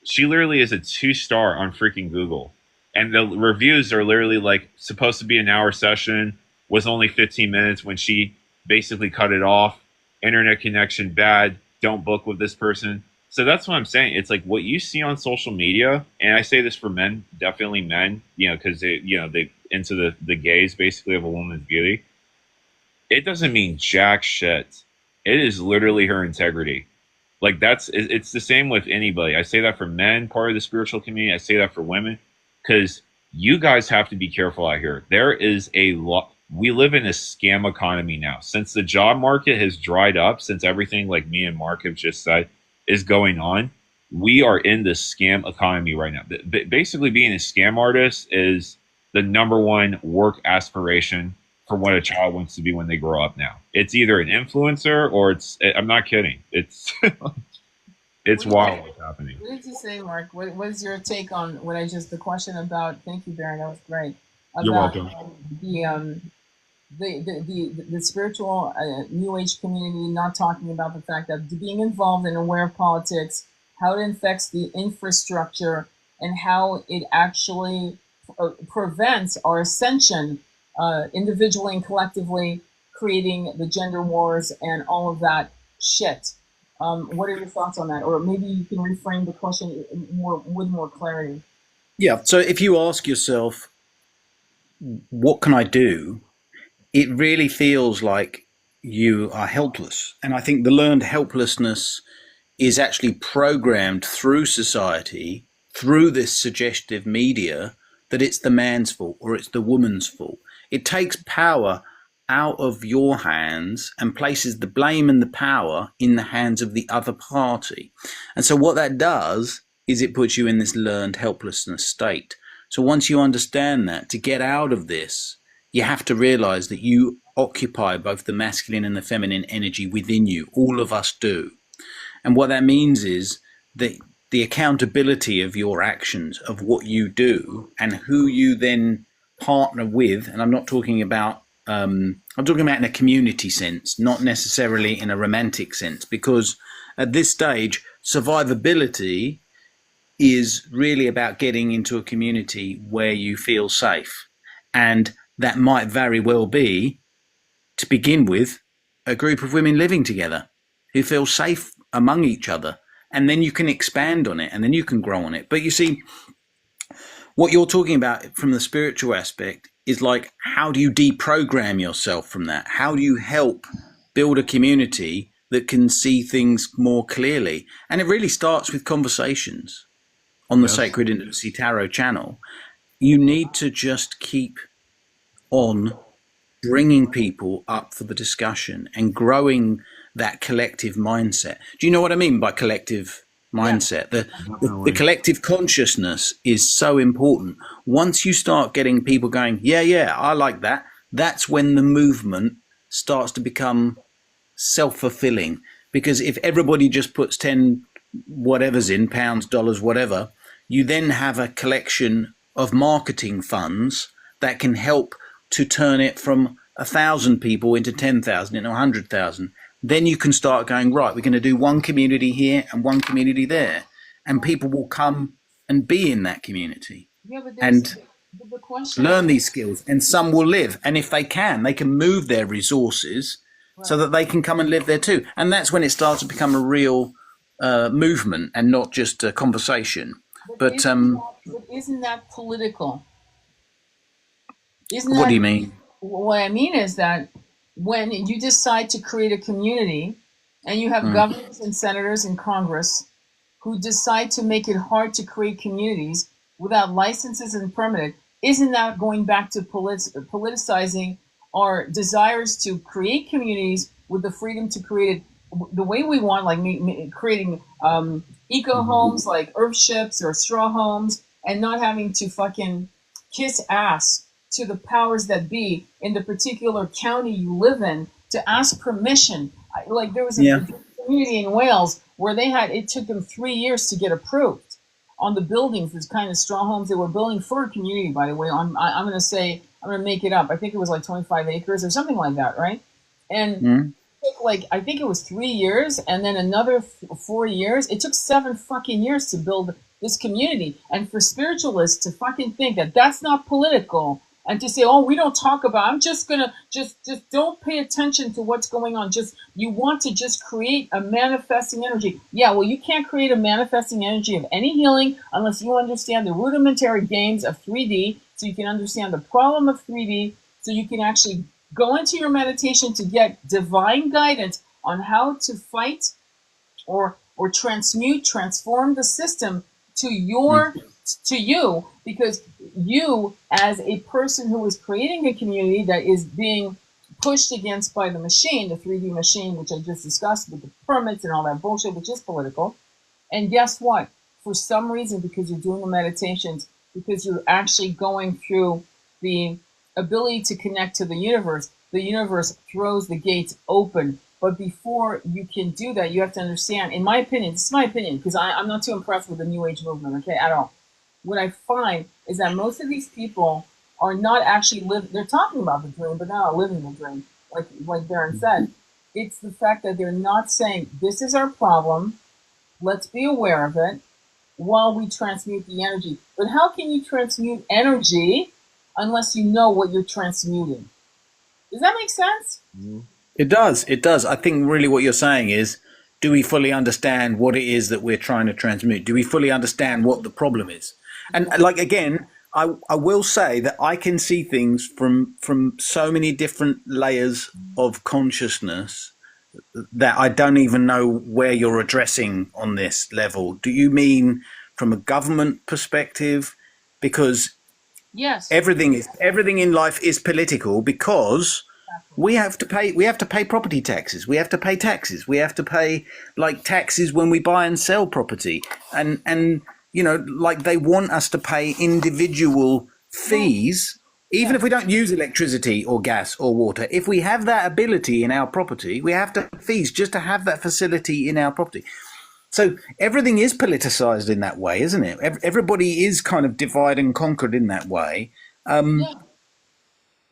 she literally is a 2-star on freaking Google. And the reviews are literally like supposed to be an hour session, was only 15 minutes when she basically cut it off. Internet connection bad. Don't book with this person. So that's what I'm saying. It's like what you see on social media, and I say this for men, definitely men, because they into the gaze basically of a woman's beauty. It doesn't mean jack shit. It is literally her integrity. Like it's the same with anybody. I say that for men, part of the spiritual community. I say that for women, because you guys have to be careful out here. There is a lot. We live in a scam economy now. Since the job market has dried up, since everything like me and Mark have just said is going on, we are in the scam economy right now. Basically, being a scam artist is the number one work aspiration for what a child wants to be when they grow up now. It's either an influencer or I'm not kidding. It's it's What do you wild what's happening. What did you say, Mark? What is your take on what I just the question about? Thank you, Baron. That was great. You're About welcome. the the spiritual New Age community not talking about the fact that being involved and aware of politics, how it affects the infrastructure, and how it actually prevents our ascension individually and collectively, creating the gender wars and all of that shit. What are your thoughts on that? Or maybe you can reframe the question with more clarity. Yeah. So if you ask yourself, what can I do? It really feels like you are helpless. And I think the learned helplessness is actually programmed through society, through this suggestive media, that it's the man's fault or it's the woman's fault. It takes power out of your hands and places the blame and the power in the hands of the other party. And so what that does is it puts you in this learned helplessness state. So once you understand that, to get out of this, you have to realize that you occupy both the masculine and the feminine energy within you. All of us do. And what that means is that the accountability of your actions, of what you do, and who you then partner with. And I'm not talking about, I'm talking about in a community sense, not necessarily in a romantic sense, because at this stage, survivability is really about getting into a community where you feel safe. And that might very well be, to begin with, a group of women living together who feel safe among each other. And then you can expand on it and then you can grow on it. But you see, what you're talking about from the spiritual aspect is like, how do you deprogram yourself from that? How do you help build a community that can see things more clearly? And it really starts with conversations on the Yes. Sacred Intimacy Tarot channel. You need to just keep on bringing people up for the discussion and growing that collective mindset. Do you know what I mean by collective mindset. The Definitely. collective consciousness is so important. Once you start getting people going, yeah, I like that, that's when the movement starts to become self-fulfilling. Because if everybody just puts 10 whatever's in, pounds, dollars, whatever, you then have a collection of marketing funds that can help to turn it from 1,000 people into 10,000, into 100,000. Then you can start going, right, we're going to do one community here and one community there. And people will come and be in that community Yeah, but there's and the question learn is, these skills. And some will live. And if they can move their resources so right. that they can come and live there too. And that's when it starts to become a real movement and not just a conversation. But But isn't that political? Isn't what do that you mean? what I mean is that when you decide to create a community and you have Mm. governors and senators in Congress who decide to make it hard to create communities without licenses and permitted, isn't that going back to politicizing our desires to create communities with the freedom to create it the way we want, like creating eco homes like earthships or straw homes, and not having to fucking kiss ass to the powers that be in the particular county you live in to ask permission. Like there was a Yeah. community in Wales where it took them 3 years to get approved on the buildings, this kind of straw homes they were building for a community, by the way. I'm going to say, I'm going to make it up. I think it was like 25 acres or something like that, right? And Mm. like, I think it was 3 years and then another 4 years. It took 7 fucking years to build this community. And for spiritualists to fucking think that that's not political and to say, oh, we don't talk about, I'm just gonna just don't pay attention to what's going on. Just you want to just create a manifesting energy. Yeah, well, you can't create a manifesting energy of any healing unless you understand the rudimentary games of 3D, so you can understand the problem of 3D, so you can actually go into your meditation to get divine guidance on how to fight or transform the system to Mm. you, because you as a person who is creating a community that is being pushed against by the machine, the 3D machine, which I just discussed with the permits and all that bullshit, which is political. And guess what? For some reason, because you're doing the meditations, because you're actually going through the ability to connect to the universe throws the gates open. But before you can do that, you have to understand, in my opinion, this is my opinion, because I'm not too impressed with the New Age movement, okay, at all. What I find is that most of these people are not actually living, they're talking about the dream, but they're not living the dream, like Darren said. It's the fact that they're not saying, this is our problem, let's be aware of it while we transmute the energy. But how can you transmute energy unless you know what you're transmuting? Does that make sense? It does. It does. I think really what you're saying is, do we fully understand what it is that we're trying to transmute? Do we fully understand what the problem is? And like again, I will say that I can see things from so many different layers of consciousness that I don't even know where you're addressing on this level. Do you mean from a government perspective? Because Yes. everything in life is political because Exactly. we have to pay property taxes, we have to pay taxes, we have to pay like taxes when we buy and sell property, and like they want us to pay individual Well, fees even if yes. we don't use electricity or gas or water. If we have that ability in our property, we have to pay fees just to have that facility in our property. So everything is politicized in that way, isn't it? Everybody is kind of divide and conquered in that way. Yeah.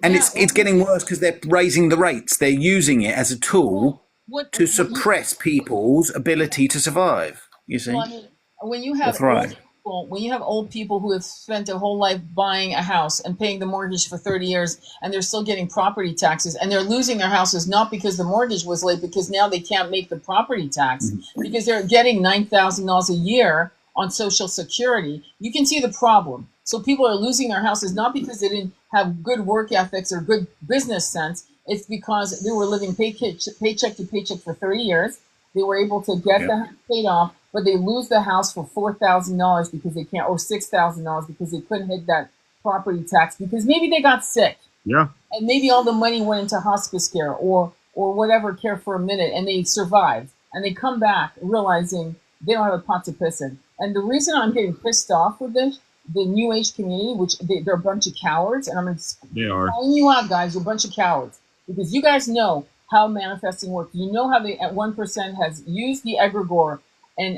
And Yeah. it's getting worse because they're raising the rates. They're using it as a Well, tool to what you suppress people's ability to survive, you Well, I see, mean, when you or have old thrive. people, when you have old people who have spent their whole life buying a house and paying the mortgage for 30 years, and they're still getting property taxes, and they're losing their houses not because the mortgage was late, because now they can't make the property tax because they're getting $9,000 a year on Social Security. You can see the problem. So people are losing their houses not because they didn't have good work ethics or good business sense. It's because they were living paycheck to paycheck for 30 years. They were able to get Yeah. the house paid off, but they lose the house for $4,000 because they can't, or $6,000 because they couldn't hit that property tax because maybe they got sick Yeah. and maybe all the money went into hospice care or whatever care for a minute, and they survived and they come back realizing they don't have a pot to piss in. And the reason I'm getting pissed off with this, the New Age community, which they're a bunch of cowards, and I'm They are. calling you out, guys, you're a bunch of cowards, because you guys know how manifesting works. You know how the at 1% has used the egregore and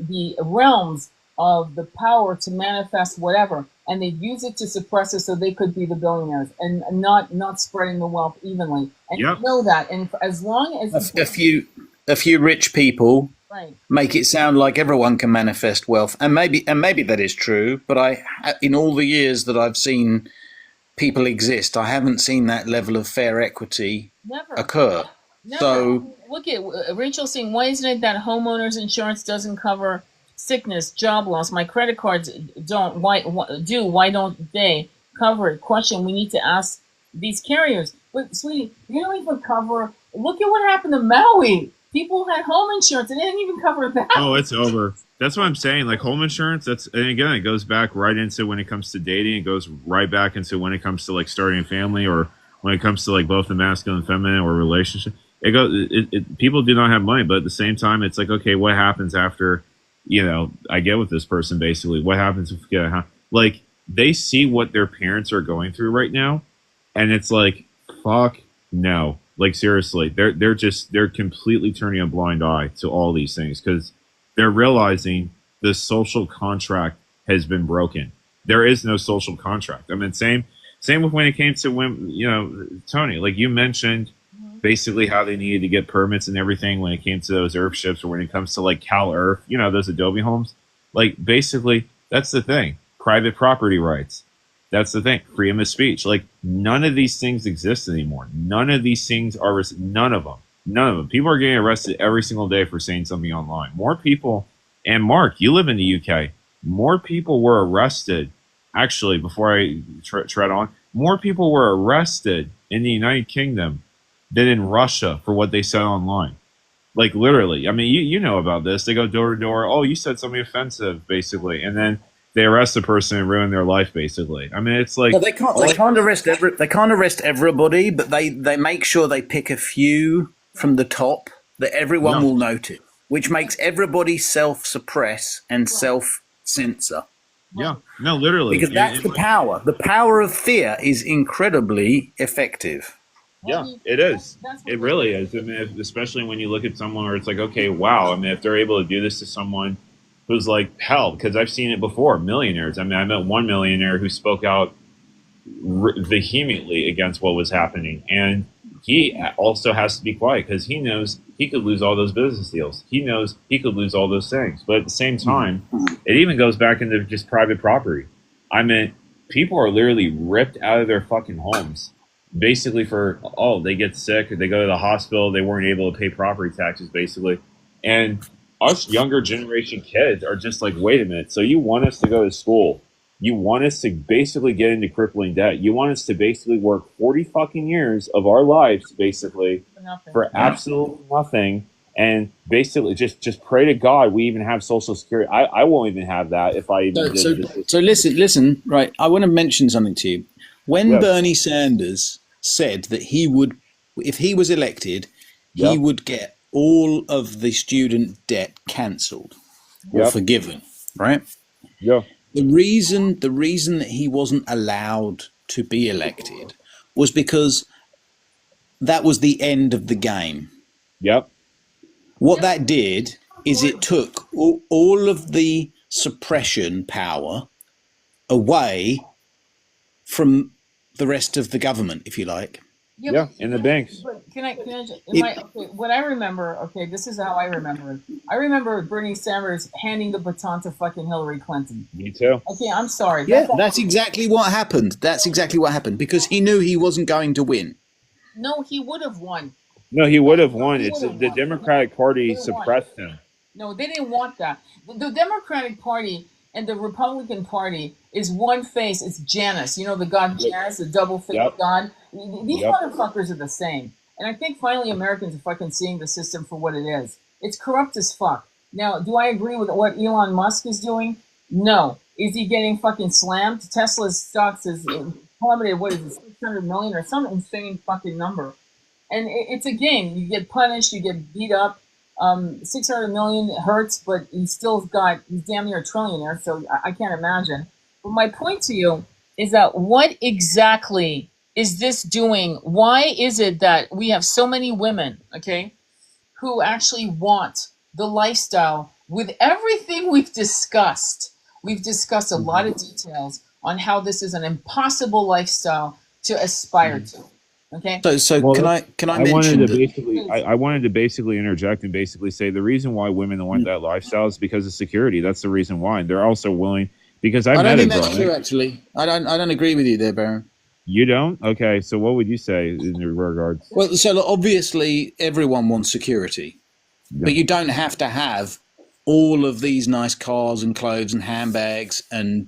the realms of the power to manifest whatever, and they use it to suppress it so they could be the billionaires and not spreading the wealth evenly. And Yep. you know that. And as long as A few rich people right. make it sound like everyone can manifest wealth, and maybe that is true. But in all the years that I've seen people exist, I haven't seen that level of fair equity Never occur. Never. So Look at Rachel saying, why isn't it that homeowners insurance doesn't cover sickness, job loss? My credit cards don't. Why don't they cover it? Question we need to ask these carriers. But sweetie, they don't even cover. Look at what happened to Maui. People had home insurance and they didn't even cover that. Oh, it's over. That's what I'm saying. Like home insurance, and again, it goes back right into when it comes to dating. It goes right back into when it comes to like starting a family, or when it comes to like both the masculine and feminine or relationship. It goes. People do not have money, but at the same time, it's like, okay, what happens after, I get with this person? Basically, what happens if like they see what their parents are going through right now, and it's like, fuck no. Like seriously, they're completely turning a blind eye to all these things because they're realizing the social contract has been broken. There is no social contract. I mean, same with when it came to when Tony, like you mentioned, basically how they needed to get permits and everything when it came to those earth ships, or when it comes to like Cal Earth, those Adobe homes. Like basically, that's the thing. Private property rights. That's the thing. Freedom of speech. Like none of these things exist anymore. None of these things are. None of them. People are getting arrested every single day for saying something online. More people. And Mark, you live in the UK. More people were arrested. Actually, before I tread on, more people were arrested in the United Kingdom than in Russia for what they said online. Like literally. I mean, you know about this. They go door to door. Oh, you said something offensive, basically, and then they arrest the person and ruin their life, basically. I mean, it's like they can't arrest everybody, but they make sure they pick a few from the top that everyone will notice, which makes everybody self-suppress and self-censor. Yeah, no, literally, because that's the power. The power of fear is incredibly effective. Yeah, it is. It really is. I mean, especially when you look at someone where it's like, okay, wow. I mean, if they're able to do this to someone who's like hell, because I've seen it before. Millionaires. I mean, I met one millionaire who spoke out vehemently against what was happening, and he also has to be quiet because he knows he could lose all those business deals. He knows he could lose all those things. But at the same time, it even goes back into just private property. I mean, people are literally ripped out of their fucking homes, basically for, they get sick, or they go to the hospital, they weren't able to pay property taxes, basically. And us younger generation kids are just like, wait a minute, so you want us to go to school? You want us to basically get into crippling debt? You want us to basically work 40 fucking years of our lives, basically, for absolutely nothing, and basically just pray to God we even have Social Security? I won't even have that if I even did. So listen, right, I want to mention something to you. When Bernie Sanders said that he would, if he was elected, he would get all of the student debt cancelled or forgiven, right? Yeah. The reason that he wasn't allowed to be elected was because that was the end of the game. Yep. What that did is it took all of the suppression power away from the rest of the government, if you like. Yeah, in the banks. But can I what I remember, this is how I remember it. I remember Bernie Sanders handing the baton to fucking Hillary Clinton. Me too. Okay, I'm sorry. Yeah, that's exactly what happened. That's exactly what happened, because he knew he wasn't going to win. No, he would have won. No, he would have won. It's the Democratic Party suppressed him. No, they didn't want that. The Democratic Party and the Republican Party is one face. It's Janus. The god Janus, the double-faced god. These motherfuckers are the same. And I think finally Americans are fucking seeing the system for what it is. It's corrupt as fuck. Now, do I agree with what Elon Musk is doing? No. Is he getting fucking slammed? Tesla's stocks is plummeted, what is it, 600 million or some insane fucking number. And it's a game. You get punished, you get beat up. 600 million hurts, but he's damn near a trillionaire, so I can't imagine. But my point to you is that what exactly is this doing? Why is it that we have so many women, okay, who actually want the lifestyle with everything we've discussed? We've discussed a lot of details on how this is an impossible lifestyle to aspire to. Okay. So Well, can I I wanted mention to that? basically, I wanted to basically interject and basically say the reason why women want that lifestyle is because of security. That's the reason why. They're also willing because I I don't met a think girl. that's true. Actually, I don't agree with you there, Baron. You don't? Okay, so what would you say in regards? Well, so look, obviously everyone wants security, Yeah. but you don't have to have all of these nice cars and clothes and handbags and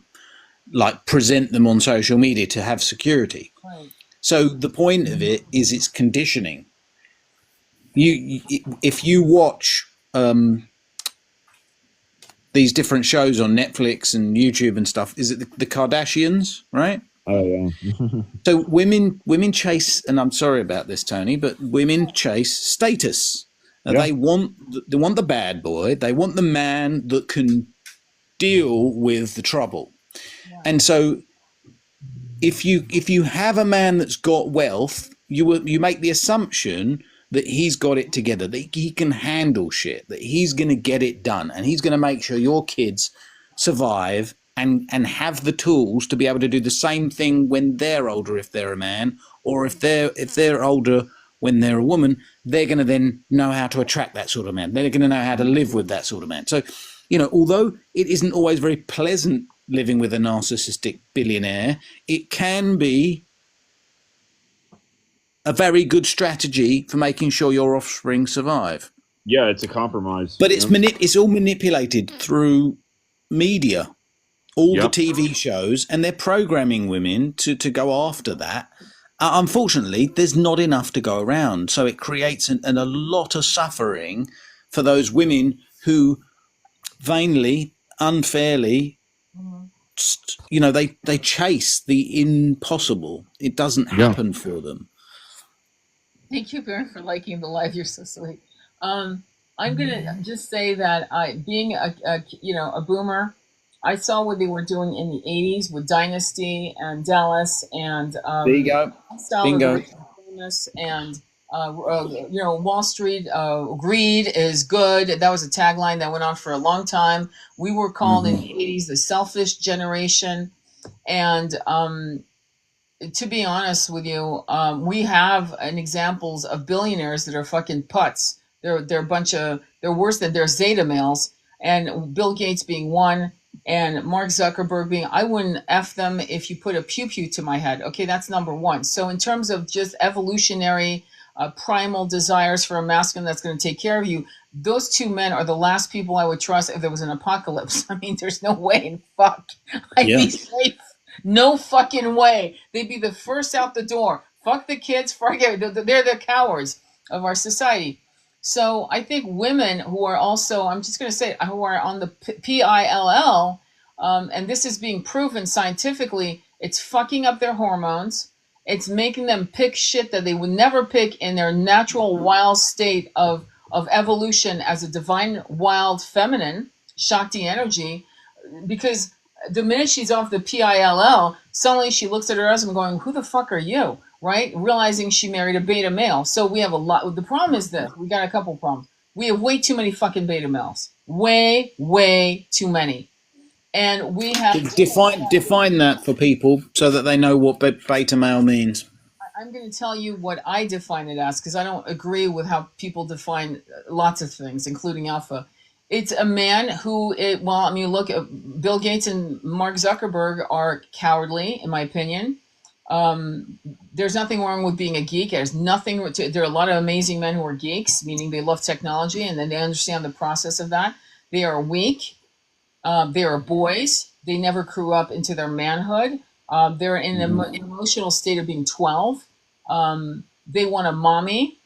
like present them on social media to have security. Right. So the point of it is it's conditioning. If you watch these different shows on Netflix and YouTube and stuff, is it the Kardashians, right? Oh yeah. So women chase, and I'm sorry about this, Tony, but women chase status. Yeah. They want the bad boy. They want the man that can deal with the trouble. Yeah. And so if you have a man that's got wealth, you make the assumption that he's got it together, that he can handle shit, that he's going to get it done, and he's going to make sure your kids survive and have the tools to be able to do the same thing when they're older, if they're a man, or if they're older when they're a woman, they're going to then know how to attract that sort of man. They're going to know how to live with that sort of man. So, although it isn't always very pleasant living with a narcissistic billionaire, it can be a very good strategy for making sure your offspring survive. Yeah, it's a compromise. But it's all manipulated through media, all the TV shows, and they're programming women to go after that. Unfortunately, there's not enough to go around, so it creates a lot of suffering for those women who vainly, unfairly, they chase the impossible. It doesn't happen for them. Thank you, Baron, for liking the live. You're so sweet. I'm gonna just say that being a boomer, I saw what they were doing in the '80s with Dynasty and Dallas and there you go. Bingo. Famous and Wall Street. Greed is good. That was a tagline that went on for a long time. We were called in the '80s the selfish generation, and to be honest with you, we have examples of billionaires that are fucking putts. They're a bunch of, they're worse than, they're Zeta males, and Bill Gates being one, and Mark Zuckerberg being, I wouldn't F them if you put a pew pew to my head. Okay, that's number one. So in terms of just evolutionary primal desires for a masculine that's going to take care of you, those two men are the last people I would trust if there was an apocalypse. I mean, there's no way in fuck I'd be safe. No fucking way. They'd be the first out the door. Fuck the kids. Forget it. They're the cowards of our society. So I think women who are also, I'm just going to say, who are on the PILL, and this is being proven scientifically, it's fucking up their hormones. It's making them pick shit that they would never pick in their natural wild state of evolution as a divine wild feminine, Shakti energy, because the minute she's off the PILL, suddenly she looks at her husband going, who the fuck are you? Right? Realizing she married a beta male. So we have a lot. The problem is this. We got a couple problems. We have way too many fucking beta males. Way, way too many. And we have... Define that for people so that they know what beta male means. I'm going to tell you what I define it as, because I don't agree with how people define lots of things, including alpha. It's a man who, look, Bill Gates and Mark Zuckerberg are cowardly, in my opinion. There's nothing wrong with being a geek. There are a lot of amazing men who are geeks, meaning they love technology and then they understand the process of that. They are weak. They are boys. They never grew up into their manhood. They're in an emotional state of being 12. They want a mommy.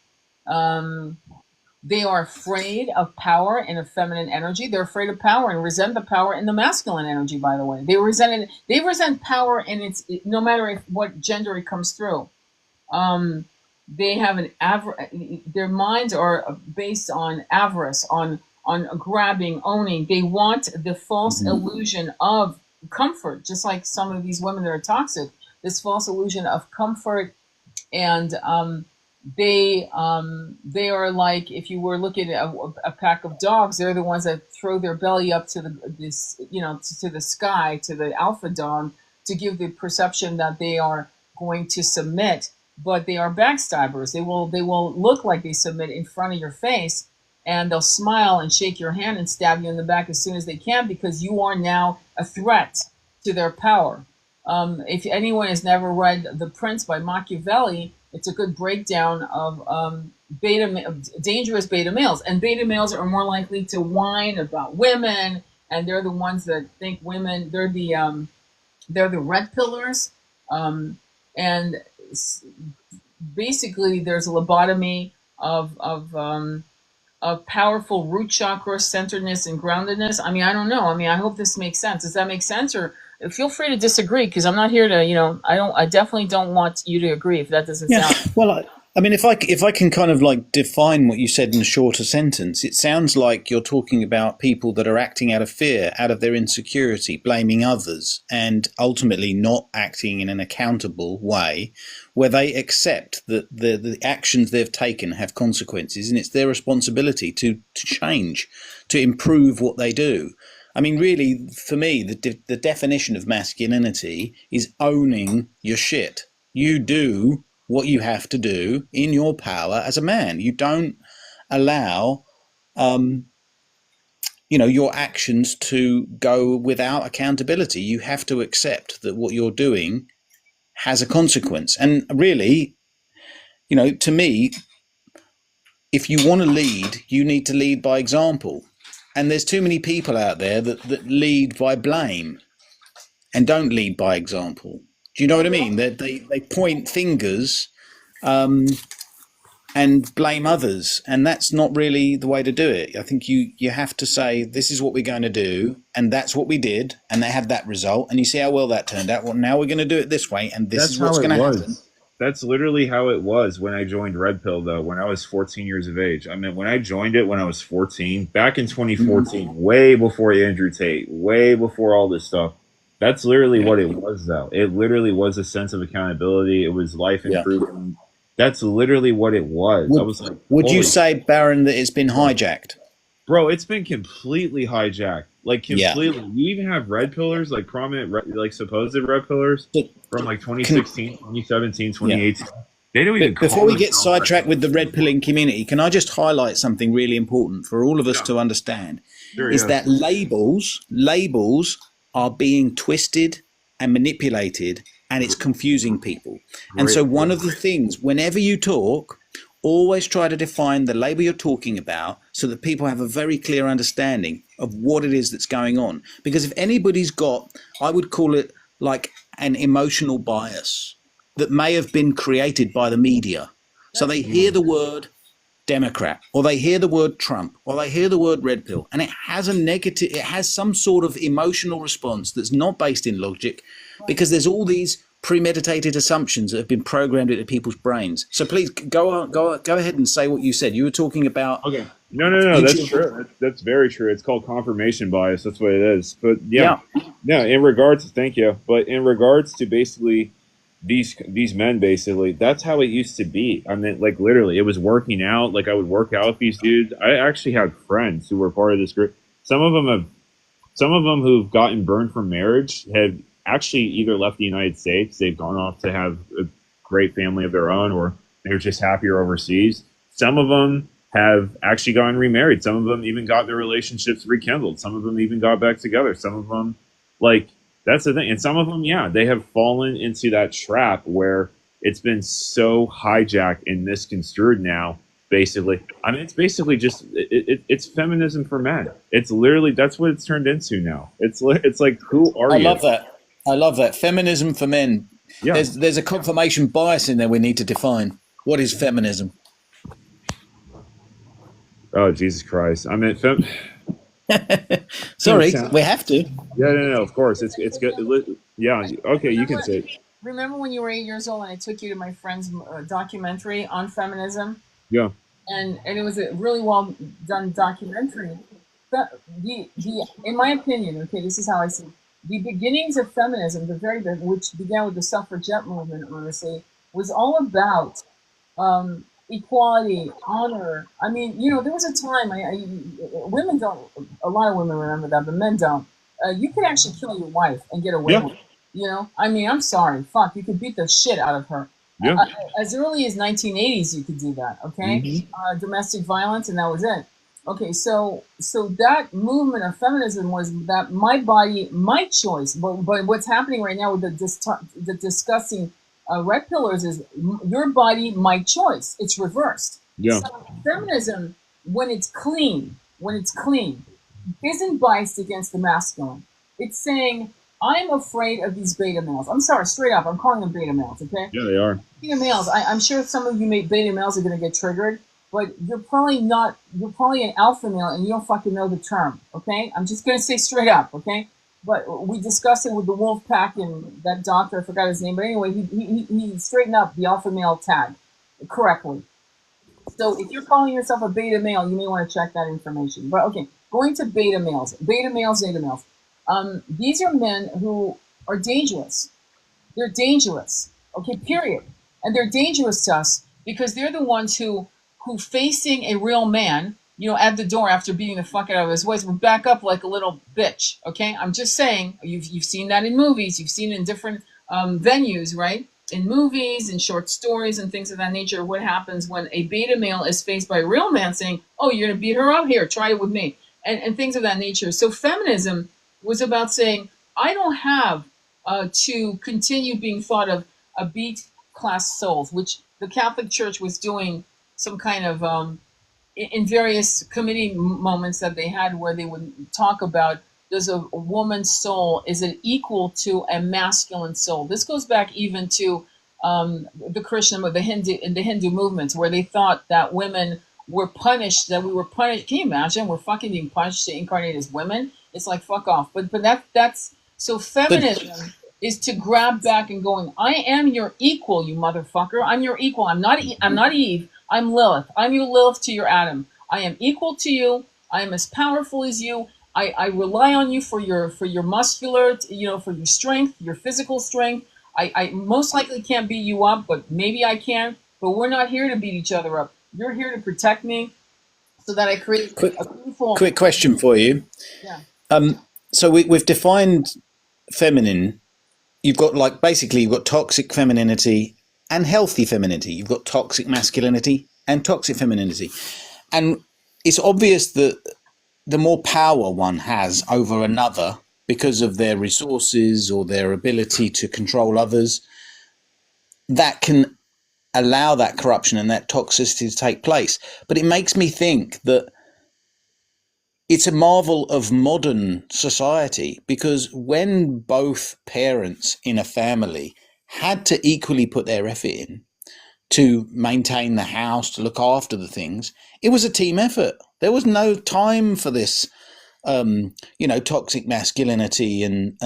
They are afraid of power in a feminine energy. They're afraid of power and resent the power in the masculine energy, by the way. They resent power in its, no matter what gender it comes through. they have their minds are based on avarice, on grabbing, owning. They want the false illusion of comfort, just like some of these women that are toxic. This false illusion of comfort, and they are like, if you were looking at a pack of dogs, they're the ones that throw their belly up to to the sky, to the alpha dog, to give the perception that they are going to submit, but they are backstabbers. They will look like they submit in front of your face, and they'll smile and shake your hand and stab you in the back as soon as they can, because you are now a threat to their power. If anyone has never read The Prince by Machiavelli, it's a good breakdown of dangerous beta males. And beta males are more likely to whine about women, and they're the ones that think women. They're the red pillars, and basically there's a lobotomy of powerful root chakra centeredness and groundedness. I mean, I don't know. I mean, I hope this makes sense. Does that make sense? Or feel free to disagree, because I'm not here to, I definitely don't want you to agree if that doesn't sound. Well, I mean, if I can kind of like define what you said in a shorter sentence, it sounds like you're talking about people that are acting out of fear, out of their insecurity, blaming others, and ultimately not acting in an accountable way where they accept that the actions they've taken have consequences, and it's their responsibility to change, to improve what they do. I mean, really, for me, the definition of masculinity is owning your shit. You do what you have to do in your power as a man. You don't allow, your actions to go without accountability. You have to accept that what you're doing has a consequence. And really, to me, if you want to lead, you need to lead by example. And there's too many people out there that lead by blame and don't lead by example. Do you know what I mean? They point fingers and blame others, and that's not really the way to do it. I think you have to say, this is what we're going to do, and that's what we did, and they had that result, and you see how well that turned out. Well, now we're going to do it this way, and this is what's going to happen. That's literally how it was when I joined Red Pill, though, when I was 14 years of age. I mean, when I joined it when I was 14, back in 2014, way before Andrew Tate, way before all this stuff, that's literally what it was, though. It literally was a sense of accountability. It was life improvement. That's literally what it was. I was like, would you say, Baron, that it's been hijacked? Bro, it's been completely hijacked. Like, completely. Yeah. You even have red pillars, like prominent, like supposed red pillars from like 2016, 2017, 2018. Yeah. They don't even. Before we get sidetracked with the red pilling community, can I just highlight something really important for all of us to understand? Sure, is that labels are being twisted and manipulated, and it's confusing people. And so one of the things, whenever you talk, always try to define the label you're talking about so that people have a very clear understanding of what it is that's going on. Because if anybody's got, I would call it like an emotional bias that may have been created by the media. So they hear the word Democrat, or they hear the word Trump, or they hear the word red pill, and it has some sort of emotional response that's not based in logic, because there's all these premeditated assumptions that have been programmed into people's brains. So please go ahead and say what you said. You were talking about. Okay. No. That's true. That's very true. It's called confirmation bias. That's what it is. But yeah. In regards, thank you. But in regards to basically these men, basically, that's how it used to be. I mean, like literally, it was working out. Like I would work out with these dudes. I actually had friends who were part of this group. Some of them who've gotten burned from marriage have actually either left the United States, they've gone off to have a great family of their own, or they're just happier overseas. Some of them have actually gotten remarried. Some of them even got their relationships rekindled. Some of them even got back together. Some of them, like, that's the thing. And some of them, they have fallen into that trap where it's been so hijacked and misconstrued now, basically. I mean, it's basically just, it's feminism for men. It's literally, that's what it's turned into now. It's like, who are you? I love that. Feminism for men. Yeah. There's a confirmation bias in there we need to define. What is feminism? Oh, Jesus Christ. I mean, sorry, we have to. Yeah, no, of course. It's good. Yeah, okay, you can say it. remember when you were 8 years old and I took you to my friend's documentary on feminism? Yeah. And it was a really well done documentary. The in my opinion, okay, this is how I see it, the beginnings of feminism, which began with the suffragette movement, honestly, was all about equality, honor. I mean, there was a time women don't. A lot of women remember that, but men don't. You could actually kill your wife and get away Yeah. with it. I mean, I'm sorry, fuck, you could beat the shit out of her. Yeah. As early as 1980s, you could do that. Okay, domestic violence, and that was it. Okay, so that movement of feminism was that my body, my choice. But what's happening right now with the discussing red pillars is your body, my choice. It's reversed. Yeah. So feminism, when it's clean, isn't biased against the masculine. It's saying, I'm afraid of these beta males. I'm sorry, straight up, I'm calling them beta males, okay? Yeah, they are. Beta males, I'm sure some of you beta males are going to get triggered, but you're probably an alpha male and you don't fucking know the term, okay? I'm just going to say straight up, okay? But we discussed it with the wolf pack and that doctor, I forgot his name, but anyway, he straightened up the alpha male tag correctly. So if you're calling yourself a beta male, you may want to check that information. But okay, going to beta males, zeta males. These are men who are dangerous. They're dangerous. Okay, period. And they're dangerous to us because they're the ones who facing a real man, at the door after beating the fuck out of his wife, would back up like a little bitch. Okay, I'm just saying. You've seen that in movies. You've seen it in different venues, right? In movies, in short stories, and things of that nature. What happens when a beta male is faced by a real man saying, "Oh, you're gonna beat her up? Here, try it with me," and things of that nature. So feminism was about saying, I don't have to continue being thought of a beat class souls, which the Catholic Church was doing some kind of in various committee moments that they had where they would talk about, does a woman's soul, is it equal to a masculine soul? This goes back even to the Christian or the Hindu movements, where they thought that women were punished, that we were punished. Can you imagine? We're fucking being punished to incarnate as women. It's like, fuck off. But that's so But feminism is to grab back and going, I am your equal, you motherfucker. I'm your equal. I'm not Eve. I'm Lilith. I'm your Lilith to your Adam. I am equal to you. I am as powerful as you. I rely on you for your muscular, for your strength, your physical strength. I most likely can't beat you up, but maybe I can. But we're not here to beat each other up. You're here to protect me so that I create quick, a beautiful. quick question for you. Yeah. So we've defined feminine. You've got you've got toxic femininity and healthy femininity. You've got toxic masculinity and toxic femininity. And it's obvious that the more power one has over another because of their resources or their ability to control others, that can allow that corruption and that toxicity to take place. But it makes me think that it's a marvel of modern society, because when both parents in a family had to equally put their effort in to maintain the house, to look after the things, it was a team effort. There was no time for this toxic masculinity and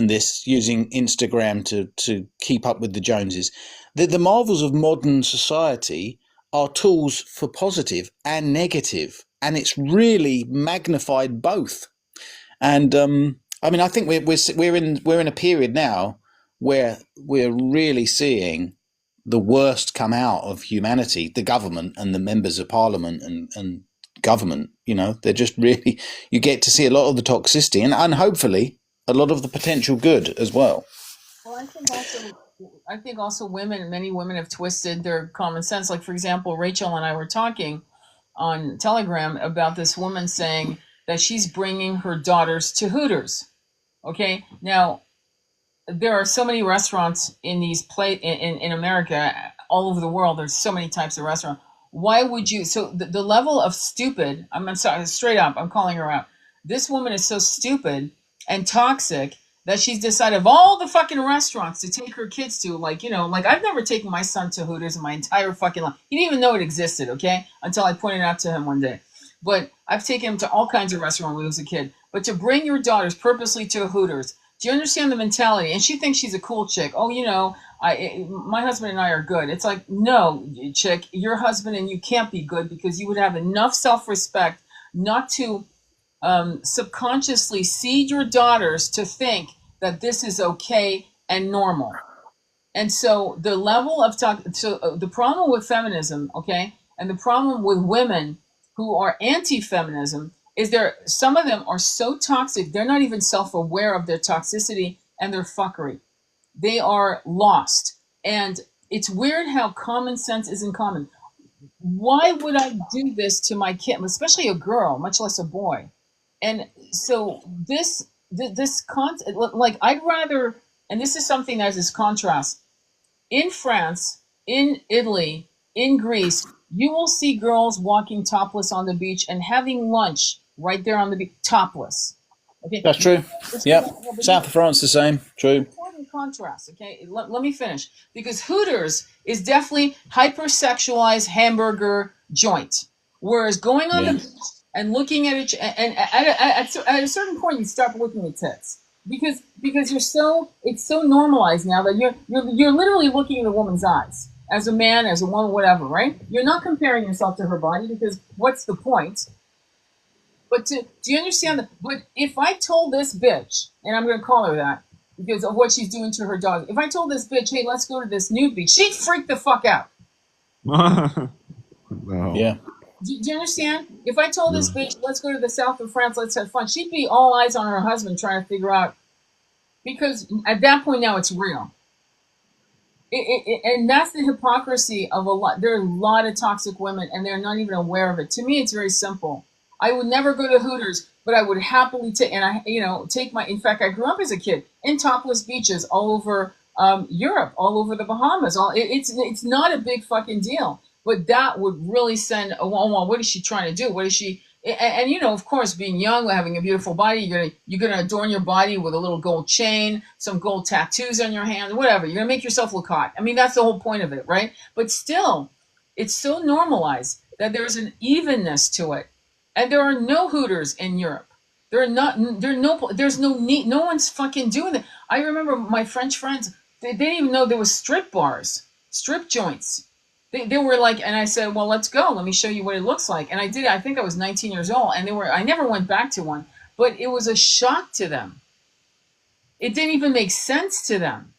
this using Instagram to keep up with the Joneses. The marvels of modern society are tools for positive and negative, and it's really magnified both. And I think we're in a period now where we're really seeing the worst come out of humanity, the government and the members of parliament and government. They're just really, you get to see a lot of the toxicity and hopefully a lot of the potential good as well. Well, I think also many women have twisted their common sense. Like, for example, Rachel and I were talking on Telegram about this woman saying that she's bringing her daughters to Hooters. Okay, now there are so many restaurants in in America, all over the world. There's so many types of restaurant. Why would you? So the level of stupid. I'm sorry, straight up. I'm calling her out. This woman is so stupid and toxic that she's decided of all the fucking restaurants to take her kids to, like I've never taken my son to Hooters in my entire fucking life. He didn't even know it existed, okay? Until I pointed it out to him one day. But I've taken him to all kinds of restaurants when he was a kid. But to bring your daughters purposely to Hooters, do you understand the mentality? And she thinks she's a cool chick. Oh, My husband and I are good. It's like, no, chick, your husband and you can't be good because you would have enough self-respect not to subconsciously seed your daughters to think that this is okay and normal. And so the level of talk, so the problem with feminism, okay, and the problem with women who are anti-feminism is there some of them are so toxic they're not even self-aware of their toxicity and their fuckery. They are lost, and it's weird how common sense isn't common. Why would I do this to my kid, especially a girl, much less a boy? And so like I'd rather, and this is something that is contrast in France, in Italy, in Greece, you will see girls walking topless on the beach and having lunch right there on the beach, topless. Okay, That's true. Yep. South of France, the same. True. Important contrast. Okay, let me finish because Hooters is definitely hypersexualized hamburger joint, whereas going on the beach and looking at it, and at a certain point you stop looking at tits because it's so normalized now that you're literally looking in a woman's eyes as a man, as a woman, whatever, right? You're not comparing yourself to her body because what's the point? But do you understand that? But if I told this bitch, and I'm going to call her that because of what she's doing to her dog, if I told this bitch, hey, let's go to this nude beach, she'd freak the fuck out. No. Yeah. Do you understand? If I told this bitch, let's go to the south of France, let's have fun, she'd be all eyes on her husband trying to figure out, because at that point now it's real. And that's the hypocrisy of a lot. There are a lot of toxic women, and they're not even aware of it. To me, it's very simple. I would never go to Hooters, but I would happily take, and take my. In fact, I grew up as a kid in topless beaches all over Europe, all over the Bahamas. It's not a big fucking deal, but that would really send. Oh, well, what is she trying to do? What is she? And of course, being young, having a beautiful body, you're gonna adorn your body with a little gold chain, some gold tattoos on your hand, whatever. You're gonna make yourself look hot. I mean, that's the whole point of it, right? But still, it's so normalized that there's an evenness to it. And there are no Hooters in Europe. There's no need. No one's fucking doing that. I remember my French friends. They didn't even know there was strip bars, strip joints. They were like, and I said, well, let's go. Let me show you what it looks like. And I did. I think I was 19 years old, and I never went back to one, but it was a shock to them. It didn't even make sense to them.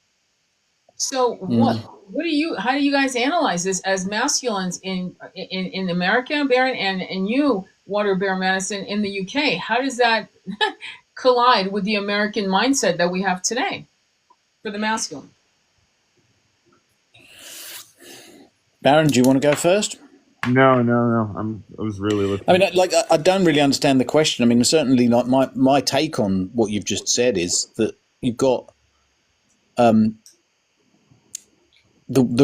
So how do you guys analyze this as masculines in America, Baron, and you, Water Bear Madison, in the UK? How does that collide with the American mindset that we have today for the masculine? Baron, do you want to go first? No. I was really looking. I mean, like, I don't really understand the question. I mean, certainly, like my take on what you've just said is that you've got the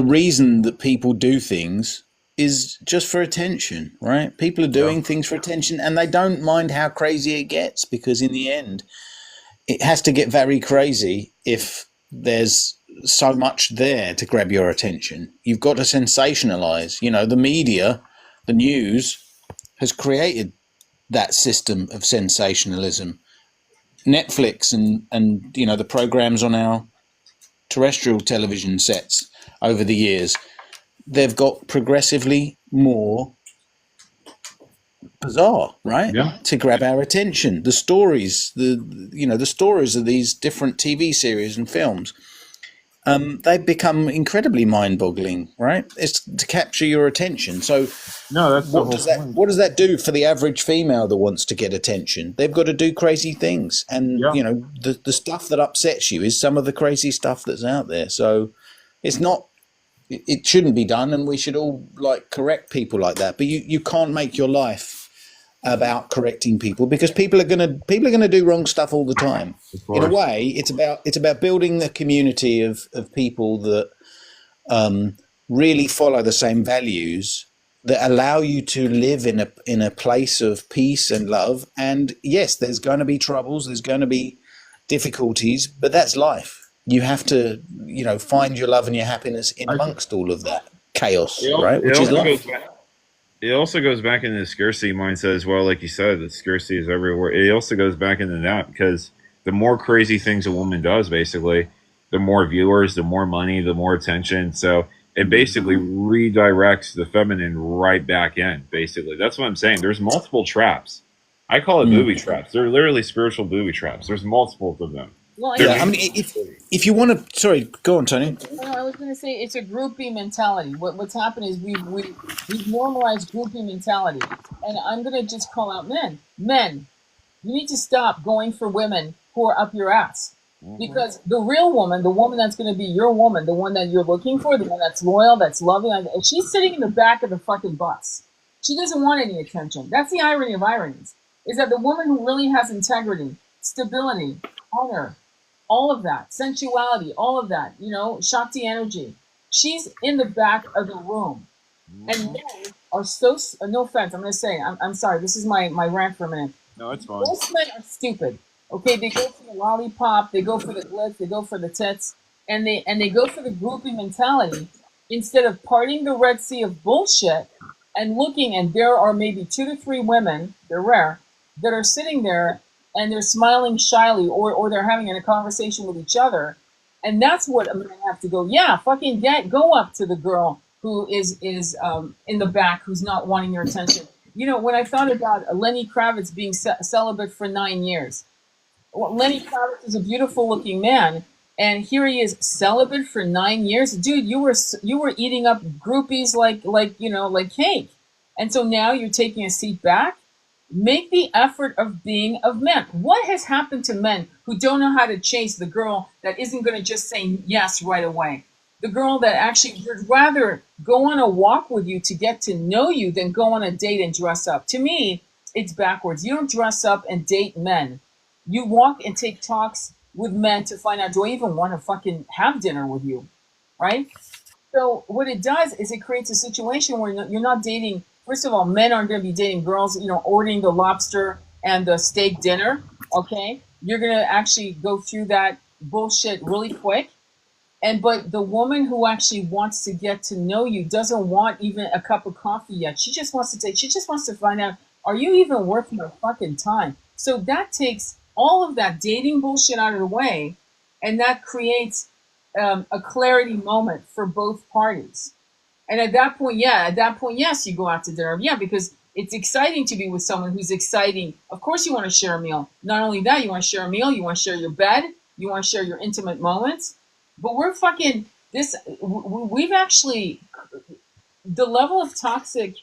reason that people do things is just for attention, right? People are doing things for attention, and they don't mind how crazy it gets, because in the end, it has to get very crazy if there's so much there to grab your attention. You've got to sensationalize. The media, the news, has created that system of sensationalism. Netflix and the programs on our terrestrial television sets over the years, they've got progressively more bizarre, right? Yeah. To grab our attention. The stories, the stories of these different TV series and films, they've become incredibly mind-boggling, right? It's to capture your attention. So No, that's the whole point. what does that do for the average female that wants to get attention? They've got to do crazy things, and the stuff that upsets you is some of the crazy stuff that's out there. So it shouldn't be done, and we should all correct people like that. But you can't make your life about correcting people, because people are gonna do wrong stuff all the time. In a way, it's about building the community of people that really follow the same values, that allow you to live in a place of peace and love. And yes, there's going to be troubles, there's going to be difficulties, but that's life. You have to, find your love and your happiness in amongst all of that chaos, right? Which is life. It also goes back into the scarcity mindset as well. Like you said, the scarcity is everywhere. It also goes back into that, because the more crazy things a woman does, basically, the more viewers, the more money, the more attention. So it basically redirects the feminine right back in. Basically, that's what I'm saying. There's multiple traps. I call it booby traps. They're literally spiritual booby traps. There's multiples of them. Well, They're Yeah, I it's mean, if you want to, sorry, go on, Tony. no, I was going to say it's a groupie mentality. What's happened is we've normalized groupie mentality, and I'm going to just call out men. Men, you need to stop going for women who are up your ass, because the real woman, the woman that's going to be your woman, the one that you're looking for, the one that's loyal, that's loving, she's sitting in the back of the fucking bus. She doesn't want any attention. That's the irony of ironies, is that the woman who really has integrity, stability, honor, all of that, sensuality, all of that, Shakti energy. She's in the back of the room. And men are so, no offense, I'm going to say, I'm sorry, this is my rant for a minute. No, it's fine. Most men are stupid. Okay, they go for the lollipop, they go for the glitz, they go for the tits, and they go for the groupie mentality instead of parting the Red Sea of bullshit and looking, and there are maybe 2 to 3 women, they're rare, that are sitting there and they're smiling shyly, or they're having a conversation with each other. And that's what I'm gonna have to go, yeah, fucking go up to the girl who is in the back, who's not wanting your attention. When I thought about Lenny Kravitz being celibate for 9 years, well, Lenny Kravitz is a beautiful looking man, and here he is celibate for 9 years. Dude, you were eating up groupies like cake, and so now you're taking a seat back. Make the effort of being of men. What has happened to men who don't know how to chase the girl that isn't going to just say yes right away? The girl that actually would rather go on a walk with you to get to know you than go on a date and dress up. To me, it's backwards. You don't dress up and date men. You walk and take talks with men to find out, do I even want to fucking have dinner with you? Right? So what it does is it creates a situation where you're not dating. First of all, men aren't going to be dating girls, ordering the lobster and the steak dinner. Okay, you're going to actually go through that bullshit really quick. But the woman who actually wants to get to know you doesn't want even a cup of coffee yet. She just wants to find out, are you even worth my fucking time? So that takes all of that dating bullshit out of the way, and that creates a clarity moment for both parties. And at that point, yes, you go out to dinner. Yeah, because it's exciting to be with someone who's exciting. Of course, you want to share a meal. Not only that, you want to share a meal, you want to share your bed, you want to share your intimate moments. But we're fucking this. We've actually, the level of toxic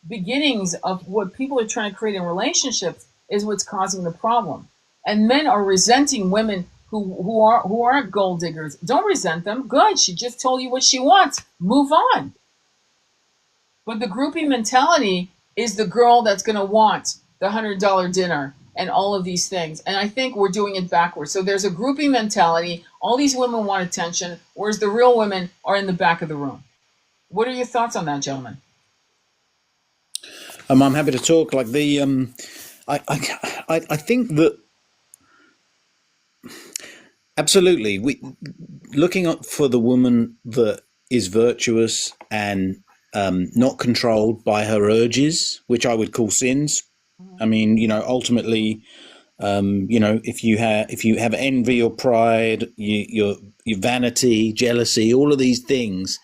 beginnings of what people are trying to create in relationships is what's causing the problem. And men are resenting women who aren't gold diggers. Don't resent them. Good. She just told you what she wants. Move on. But the groupie mentality is the girl that's going to want the $100 dinner and all of these things. And I think we're doing it backwards. So there's a groupie mentality. All these women want attention, whereas the real women are in the back of the room. What are your thoughts on that, gentlemen? I'm happy to talk. Like I think that absolutely, we looking up for the woman that is virtuous and not controlled by her urges, which I would call sins. I mean, ultimately, if you have envy or pride, your vanity, jealousy, all of these things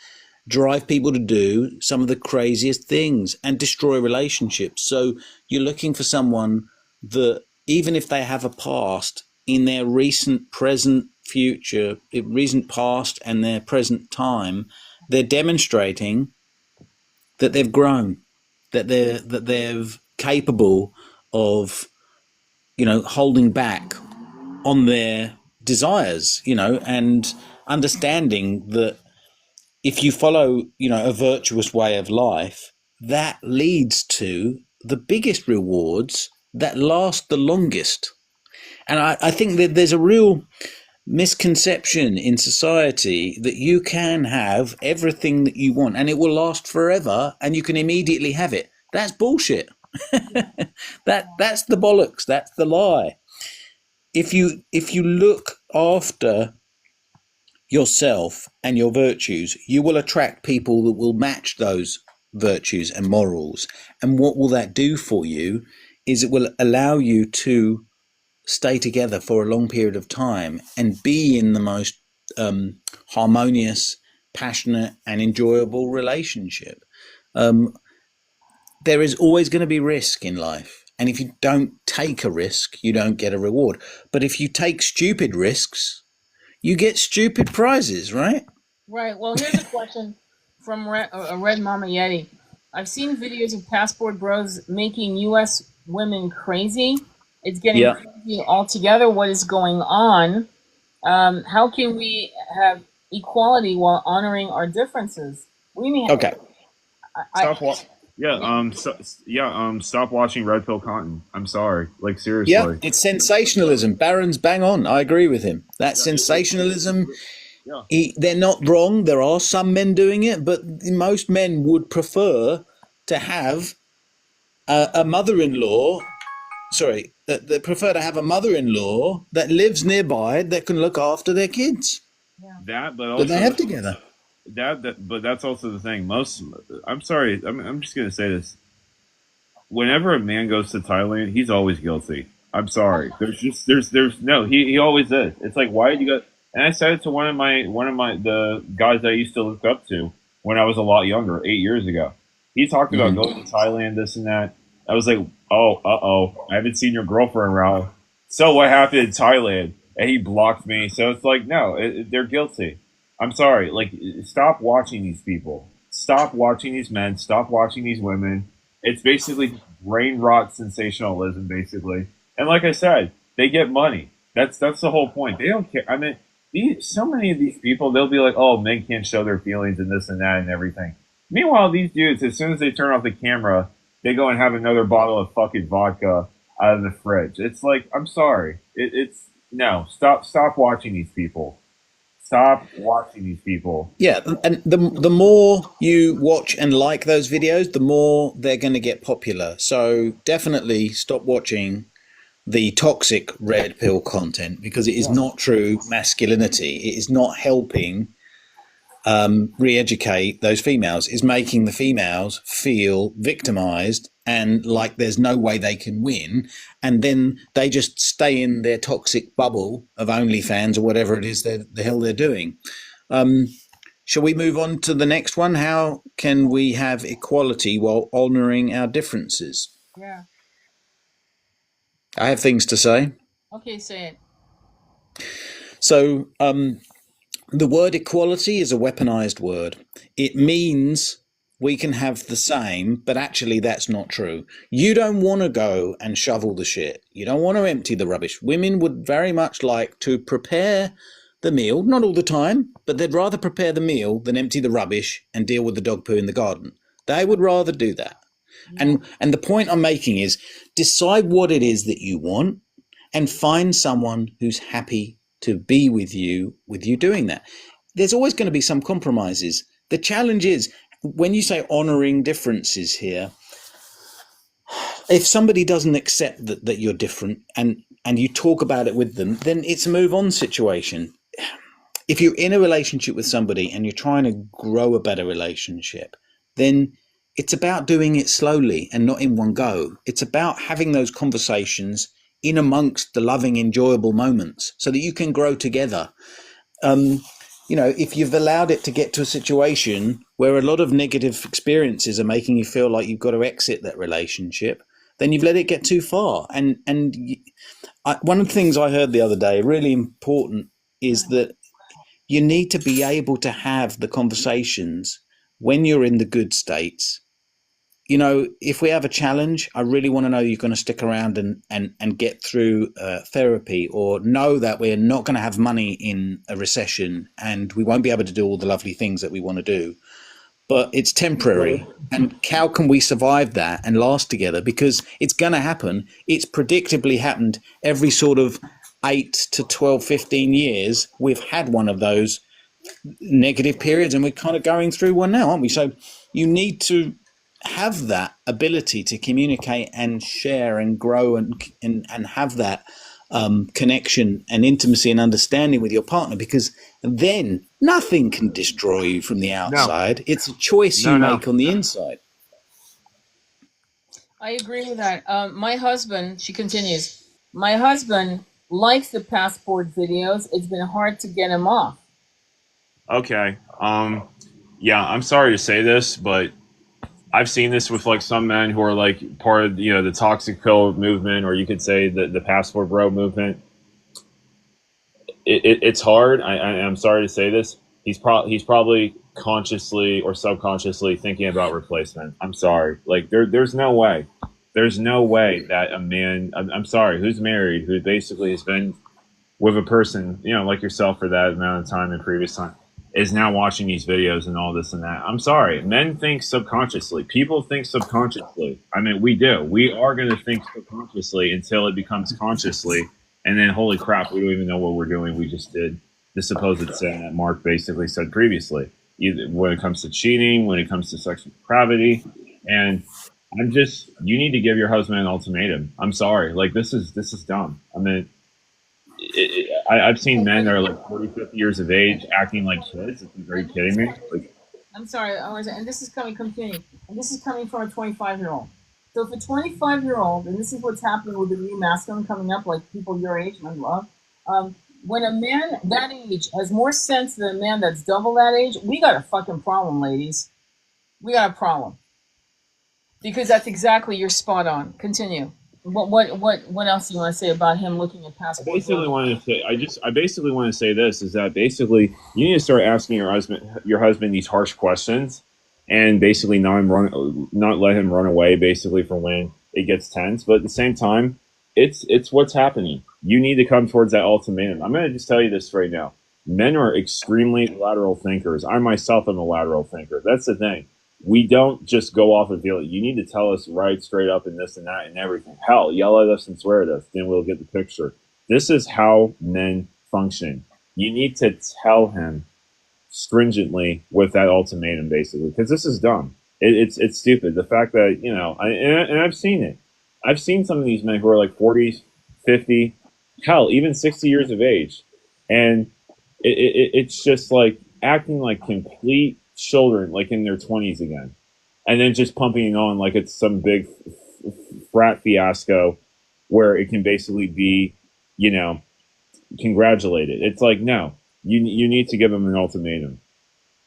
drive people to do some of the craziest things and destroy relationships. So you're looking for someone that, even if they have a past, in their recent, present, future, recent past and their present time, they're demonstrating that they've grown, that they're capable of, holding back on their desires, and understanding that if you follow, a virtuous way of life, that leads to the biggest rewards that last the longest. And I think that there's a real misconception in society that you can have everything that you want and it will last forever and you can immediately have it. That's bullshit. That's the bollocks. That's the lie. If you look after yourself and your virtues, you will attract people that will match those virtues and morals. And what will that do for you is it will allow you to stay together for a long period of time and be in the most harmonious, passionate, and enjoyable relationship. There is always going to be risk in life. And if you don't take a risk, you don't get a reward. But if you take stupid risks, you get stupid prizes, right? Right. Well, here's a question from Red Mama Yeti. I've seen videos of passport bros making U.S. women crazy. It's getting Yeah. crazy altogether. What is going on? How can we have equality while honoring our differences? What do you mean? Okay. Stop watching. Yeah, Yeah. stop watching Red Pill Cotton. I'm sorry. Like Yeah, seriously. it's sensationalism. Baron's bang on. I agree with him. That sensationalism, Yeah. they're not wrong. There are some men doing it, but most men would prefer to have a mother-in-law. Sorry, that prefer to have a mother-in-law that lives nearby that can look after their kids Yeah. That, but that they also have together. but that's also the thing. I'm sorry. I'm just gonna say this. Whenever a man goes to Thailand, he's always guilty. I'm sorry. There's no he always is. It's like why did you go? And I said it to one of my the guys I used to look up to when I was a lot younger, 8 years ago. He talked about Mm. going to Thailand, this and that. I was like, I haven't seen your girlfriend around. So what happened in Thailand? And he blocked me. So it's like, no, they're guilty. I'm sorry. Like, stop watching these people. Stop watching these men. Stop watching these women. It's basically brain rot sensationalism, basically. And like I said, they get money. That's the whole point. They don't care. I mean, so many of these people, they'll be like, "Oh, men can't show their feelings and this and that and everything." Meanwhile, these dudes, as soon as they turn off the camera, they go and have another bottle of fucking vodka out of the fridge. It's like, I'm sorry. It's no. Stop watching these people. Stop watching these people. Yeah, and the more you watch and like those videos, the more they're going to get popular. So definitely stop watching the toxic red pill content because it is Yeah. not true masculinity. It is not helping re-educate those females. It's making the females feel victimized and like there's no way they can win, and then they just stay in their toxic bubble of OnlyFans or whatever it is the hell they're doing. Shall we move on to the next one? How can we have equality while honouring our differences? Yeah. I have things to say. Okay, say it. So, the word equality is a weaponized word. It means we can have the same, but actually that's not true. You don't want to go and shovel the shit. You don't want to empty the rubbish. Women would very much like to prepare the meal, not all the time, but they'd rather prepare the meal than empty the rubbish and deal with the dog poo in the garden. They would rather do that. Yeah. And the point I'm making is decide what it is that you want and find someone who's happy to be with you doing that. There's always going to be some compromises. The challenge is when you say honoring differences here, if somebody doesn't accept that you're different and you talk about it with them, then it's a move on situation. If you're in a relationship with somebody and you're trying to grow a better relationship, then it's about doing it slowly and not in one go. It's about having those conversations in amongst the loving, enjoyable moments so that you can grow together. If you've allowed it to get to a situation where a lot of negative experiences are making you feel like you've got to exit that relationship, then you've let it get too far. One of the things I heard the other day, really important, is that you need to be able to have the conversations when you're in the good states. If we have a challenge, I really want to know you're going to stick around and get through therapy, or know that we're not going to have money in a recession and we won't be able to do all the lovely things that we want to do. But it's temporary. And how can we survive that and last together? Because it's going to happen. It's predictably happened every sort of 8 to 12, 15 years. We've had one of those negative periods and we're kind of going through one now, aren't we? So you need to have that ability to communicate and share and grow and have that connection and intimacy and understanding with your partner, because then nothing can destroy you from the No, outside. It's a choice you no. make on the inside. I agree with that. My husband, she continues, my husband likes the passport videos. It's been hard to get him off. Okay. Yeah, I'm sorry to say this, but I've seen this with like some men who are like part of the toxic pill movement, or you could say the passport bro movement. It's hard. I'm sorry to say this. He's probably consciously or subconsciously thinking about replacement. I'm sorry. Like there's no way. There's no way that a man. I'm sorry. Who's married, who basically has been with a person, like yourself for that amount of time in previous time, is now watching these videos and all this and that. I'm sorry. Men think subconsciously. People think subconsciously. I mean, we do. We are going to think subconsciously until it becomes consciously. And then, holy crap, we don't even know what we're doing. We just did the supposed sin that Mark basically said previously. Either when it comes to cheating, when it comes to sexual depravity. And you need to give your husband an ultimatum. I'm sorry. Like, this is dumb. I mean, I've seen men that are like 40, 50 years of age acting like kids. Are you kidding me? Like, I'm sorry, and this is continue, and this is coming from a 25-year-old. So if a 25-year-old, and this is what's happening with the new masculine coming up, like people your age, my love, when a man that age has more sense than a man that's double that age, we got a fucking problem, ladies. We got a problem because that's exactly you're spot on. Continue. What else do you want to say about him looking at passport? I basically want to say this is that basically you need to start asking your husband these harsh questions, and basically not let him run away basically from when it gets tense. But at the same time, it's what's happening. You need to come towards that ultimatum. I'm going to just tell you this right now. Men are extremely lateral thinkers. I myself am a lateral thinker. That's the thing. We don't just go off and feel it. You need to tell us right straight up and this and that and everything. Hell, yell at us and swear at us. Then we'll get the picture. This is how men function. You need to tell him stringently with that ultimatum, basically, because this is dumb. It's stupid. The fact that, and I've seen it. I've seen some of these men who are like 40, 50, hell, even 60 years of age. And it's just like acting like complete children, like in their 20s again. And then just pumping it on like it's some big frat fiasco where it can basically be, congratulated. It's like, no, you need to give him an ultimatum.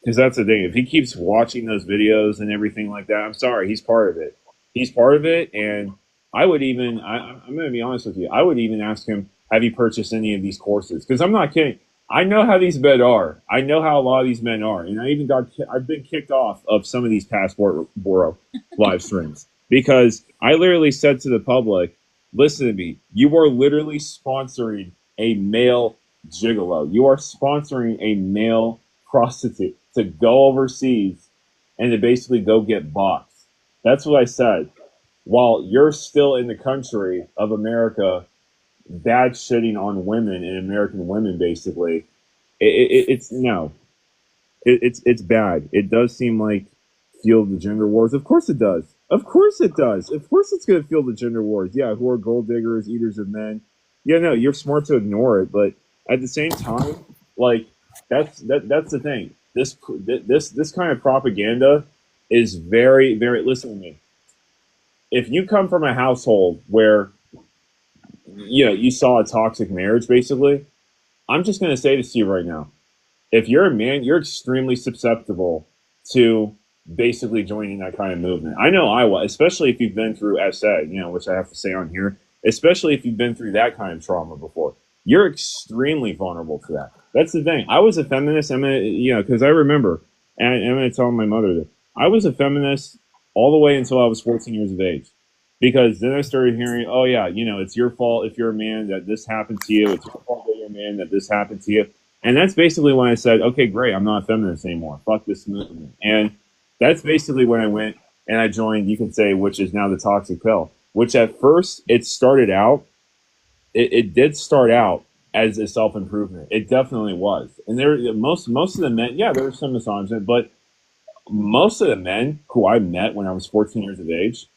Because that's the thing. If he keeps watching those videos and everything like that, I'm sorry, he's part of it. He's part of it. And I would even, I'm going to be honest with you, I would even ask him, have you purchased any of these courses? Because I'm not kidding. I know how these men are. I know how a lot of these men are. And I've been kicked off of some of these passport borough live streams. Because I literally said to the public, listen to me, you are literally sponsoring a male gigolo. You are sponsoring a male prostitute to go overseas and to basically go get boxed. That's what I said. While you're still in the country of America, bad shitting on women and American women, basically, it's no, it's bad. It does seem like fuel the gender wars. Of course it does. Of course it does. Of course it's going to fuel the gender wars. Yeah, who are gold diggers, eaters of men. Yeah, no, you're smart to ignore it, but at the same time, like that's the thing. This kind of propaganda is very, very. Listen to me. If you come from a household where you saw a toxic marriage, basically, I'm just going to say this to you right now. If you're a man, you're extremely susceptible to basically joining that kind of movement. I know I was, especially if you've been through SA, which I have to say on here, especially if you've been through that kind of trauma before. You're extremely vulnerable to that. That's the thing. I was a feminist. Because I remember, and I'm going to tell my mother that I was a feminist all the way until I was 14 years of age. Because then I started hearing, oh yeah, it's your fault if you're a man that this happened to you. It's your fault that you're a man that this happened to you. And that's basically when I said, okay, great, I'm not a feminist anymore. Fuck this movement. And that's basically when I went and I joined, you can say, which is now the toxic pill. Which at first it started out, it did start out as a self-improvement. It definitely was. And most of the men, yeah, there was some misogyny, but most of the men who I met when I was 14 years of age,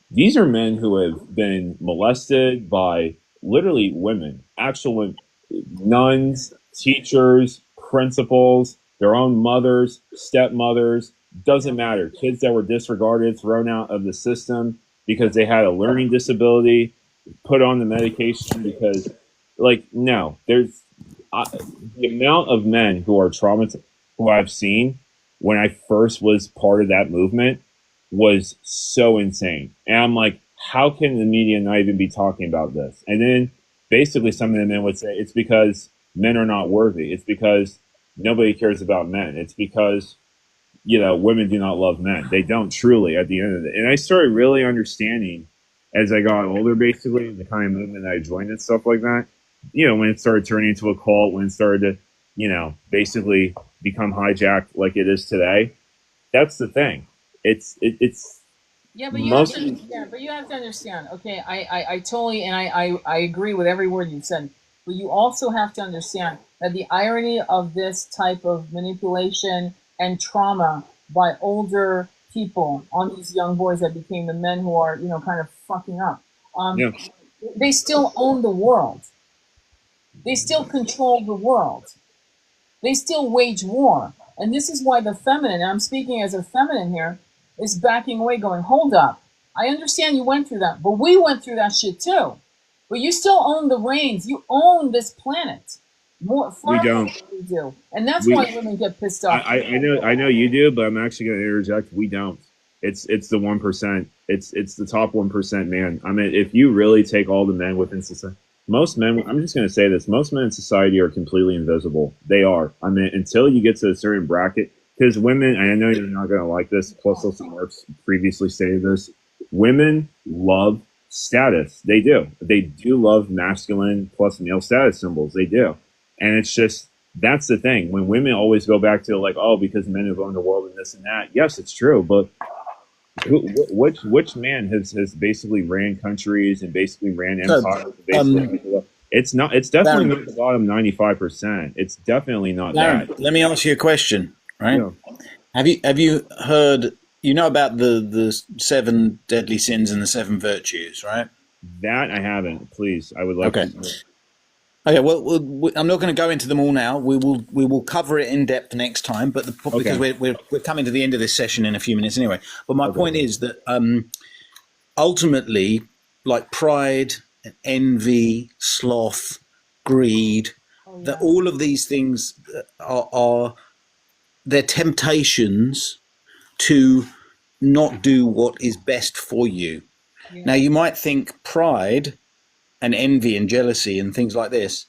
these are men who have been molested by literally women, actual women, nuns, teachers, principals, their own mothers, stepmothers, doesn't matter. Kids that were disregarded, thrown out of the system because they had a learning disability, put on the medication because, no, the amount of men who are traumatized, who I've seen when I first was part of that movement, was so insane. And I'm like, how can the media not even be talking about this? And then basically some of the men would say it's because men are not worthy. It's because nobody cares about men. It's because, women do not love men. They don't truly at the end of it. And I started really understanding as I got older, basically, the kind of movement that I joined and stuff like that. When it started turning into a cult, when it started to, basically become hijacked like it is today. That's the thing. It's Yeah, but you have most. to understand. But you have to understand. Okay, I totally and I agree with every word you said. But you also have to understand that the irony of this type of manipulation and trauma by older people on these young boys that became the men who are, kind of fucking up. Yeah, They still own the world. They still control the world. They still wage war. And this is why the feminine, and I'm speaking as a feminine here, is backing away, going, hold up. I understand you went through that, but we went through that shit too. But you still own the reins. You own this planet we far more don't. than we do. And that's why We women get pissed I, off. I know you do, but I'm actually going to interject. We don't. It's the 1%. It's the top 1%, man. I mean, if you really take all the men within society, most men. I'm just going to say this: most men in society are completely invisible. They are. I mean, until you get to a certain bracket, because women. And I know you're not going to like this. Plus, also Marks previously stated this. Women love status. They do. They do love masculine plus male status symbols. They do, and it's just that's the thing. When women always go back to like, oh, because men have owned the world and this and that. Yes, it's true, but which man has basically ran countries and basically ran So, empires? Basically, it's not. It's definitely Darren, not the bottom 95%. It's definitely not that. Let me ask you a question. Right? Yeah. Have you heard? You know about the seven deadly sins and the seven virtues, right? That I haven't. Please, I would like Okay. to. Okay. Well, I'm not going to go into them all now. We will cover it in depth next time. But because Okay. we're coming to the end of this session in a few minutes anyway. But my Okay. point is that ultimately, like pride and envy, sloth, greed, Oh, that yeah. all of these things are they're temptations to not do what is best for you. Now, Yeah. you might think pride and envy and jealousy and things like this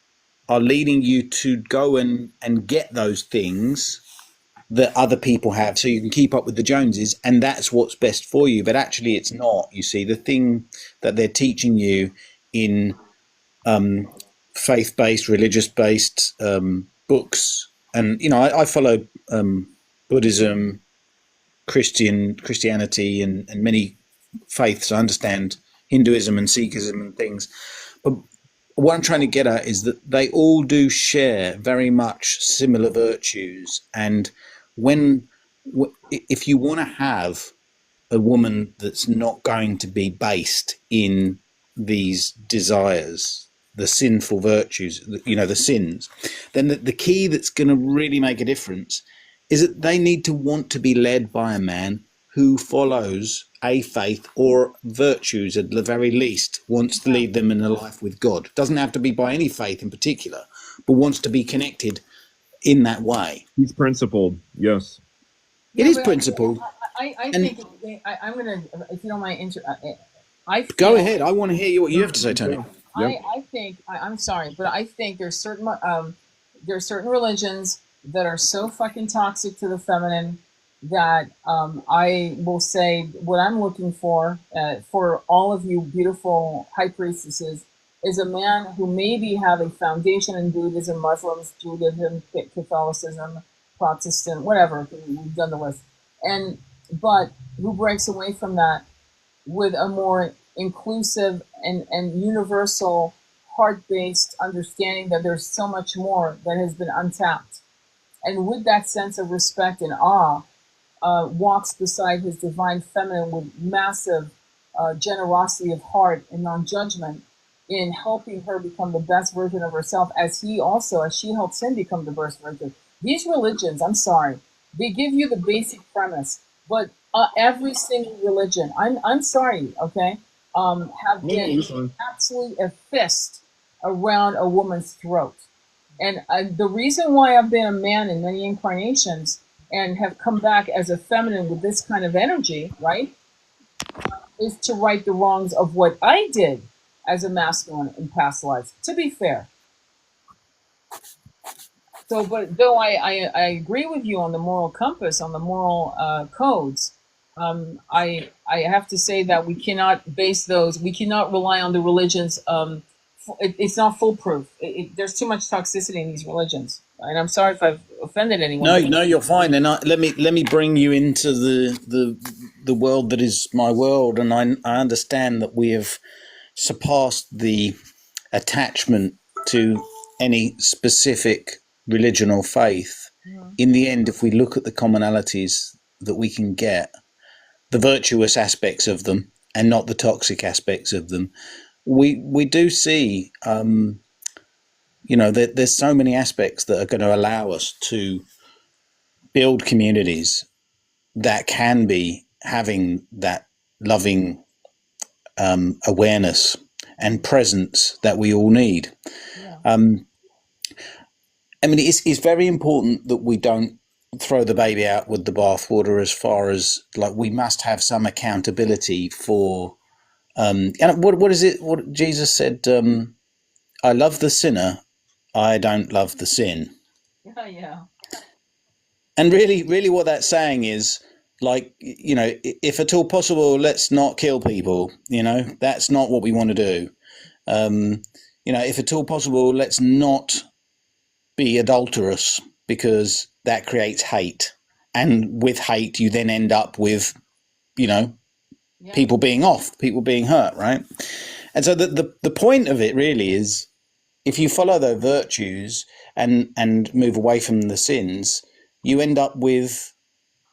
are leading you to go and get those things that other people have so you can keep up with the Joneses, and that's what's best for you. But actually, it's not. You see, the thing that they're teaching you in faith based, religious based books, and I follow Buddhism, Christianity, and many faiths. I understand Hinduism and Sikhism and things. But what I'm trying to get at is that they all do share very much similar virtues. And when, if you want to have a woman that's not going to be based in these desires, the sinful virtues, the sins, then the key that's going to really make a difference is that they need to want to be led by a man who follows a faith or virtues at the very least, wants to lead them in a life with God. Doesn't have to be by any faith in particular, but wants to be connected in that way. He's principled. Yes. It Yeah, is but principled. I And think I'm gonna, if you don't mind, I go feel ahead. I want to hear what you have to say, Tony. Yeah. Yep. I think I'm sorry, but I think there's certain religions that are so fucking toxic to the feminine that I will say what I'm looking for all of you beautiful high priestesses is a man who maybe have a foundation in Buddhism, Muslims, Judaism, Catholicism, Protestant, whatever. We've done the list, and but who breaks away from that with a more inclusive and universal heart-based understanding that there's so much more that has been untapped, and with that sense of respect and awe, walks beside his divine feminine with massive generosity of heart and non-judgment in helping her become the best version of herself, as she helps him become the best version. These religions, I'm sorry, they give you the basic premise, but every single religion, I'm sorry, okay, have No, been you're fine. absolutely a fist around a woman's throat. And the reason why I've been a man in many incarnations and have come back as a feminine with this kind of energy, right, is to right the wrongs of what I did as a masculine in past lives, to be fair. So, but though I agree with you on the moral compass, on the moral codes, I have to say that we cannot base those, we cannot rely on the religions. It's not foolproof. There's too much toxicity in these religions. And I'm sorry if I've offended anyone. No, But no, you're fine. And let me bring you into the world that is my world. And I understand that we have surpassed the attachment to any specific religion or faith. In the end, if we look at the commonalities that we can get, the virtuous aspects of them and not the toxic aspects of them, we do see, that there's so many aspects that are going to allow us to build communities that can be having that loving awareness and presence that we all need. I mean, it's very important that we don't throw the baby out with the bathwater, as far as, like, we must have some accountability for. And what is it? What Jesus said? I love the sinner, I don't love the sin. yeah. And really, what that's saying is, like, if at all possible, let's not kill people. That's not what we want to do. If at all possible, let's not be adulterous, because that creates hate. And with hate, you then end up with, people being off, people being hurt, right? And so the point of it really is, if you follow those virtues and move away from the sins, you end up with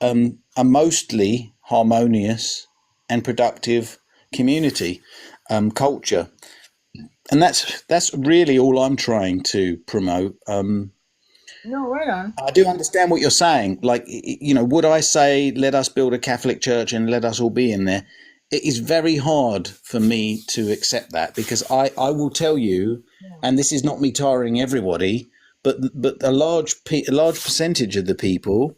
a mostly harmonious and productive community, culture. And that's really all I'm trying to promote. No, right on. I do understand what you're saying. Like, would I say, let us build a Catholic church and let us all be in there? It is very hard for me to accept that, because I will tell you, and this is not me tiring everybody, but a large percentage of the people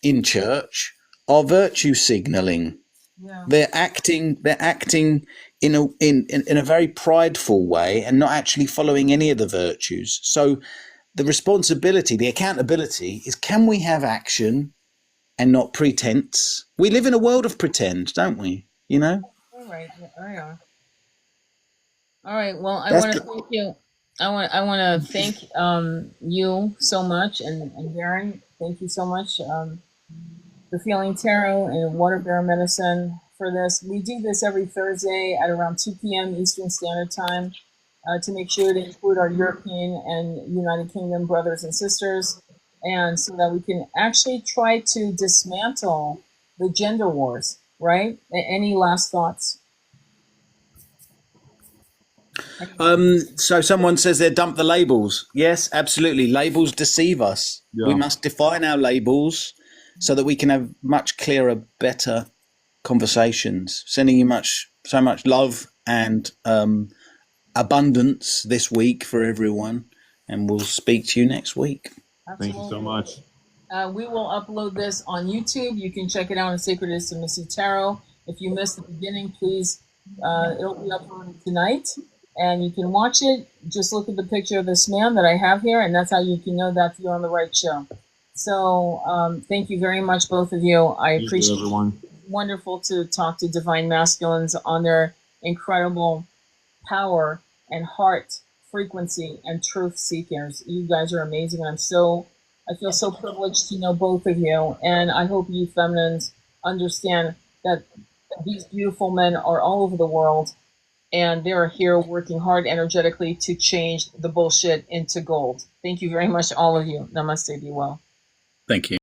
in church are virtue signaling. Yeah. They're acting in a very prideful way and not actually following any of the virtues. So the responsibility, the accountability is, can we have action and not pretense? We live in a world of pretend, don't we? All right. Yeah, all right. Well, I want to thank you. I want to thank you so much, and Darren, thank you so much. The Feeling Tarot and Water Bear Medicine for this. We do this every Thursday at around 2 p.m. Eastern Standard Time, to make sure to include our European and United Kingdom brothers and sisters, and so that we can actually try to dismantle the gender wars, right? Any last thoughts? So someone says they dump the labels. Yes, absolutely. Labels deceive us. Yeah. We must define our labels so that we can have much clearer, better conversations. Sending you so much love and abundance this week for everyone, and we'll speak to you next week. Absolutely. Thank you so much. We will upload this on YouTube. You can check it out on Sacred Intimacy Tarot. If you missed the beginning, please, it'll be uploaded tonight, and you can watch it. Just look at the picture of this man that I have here, and that's how you can know that you're on the right show. So thank you very much, both of you. I appreciate it. Everyone. Wonderful to talk to divine masculines on their incredible power and heart frequency and truth seekers. You guys are amazing. I feel so privileged to know both of you, and I hope you feminines understand that these beautiful men are all over the world, and they're here working hard energetically to change the bullshit into gold. Thank you very much, all of you. Namaste. Be well. Thank you.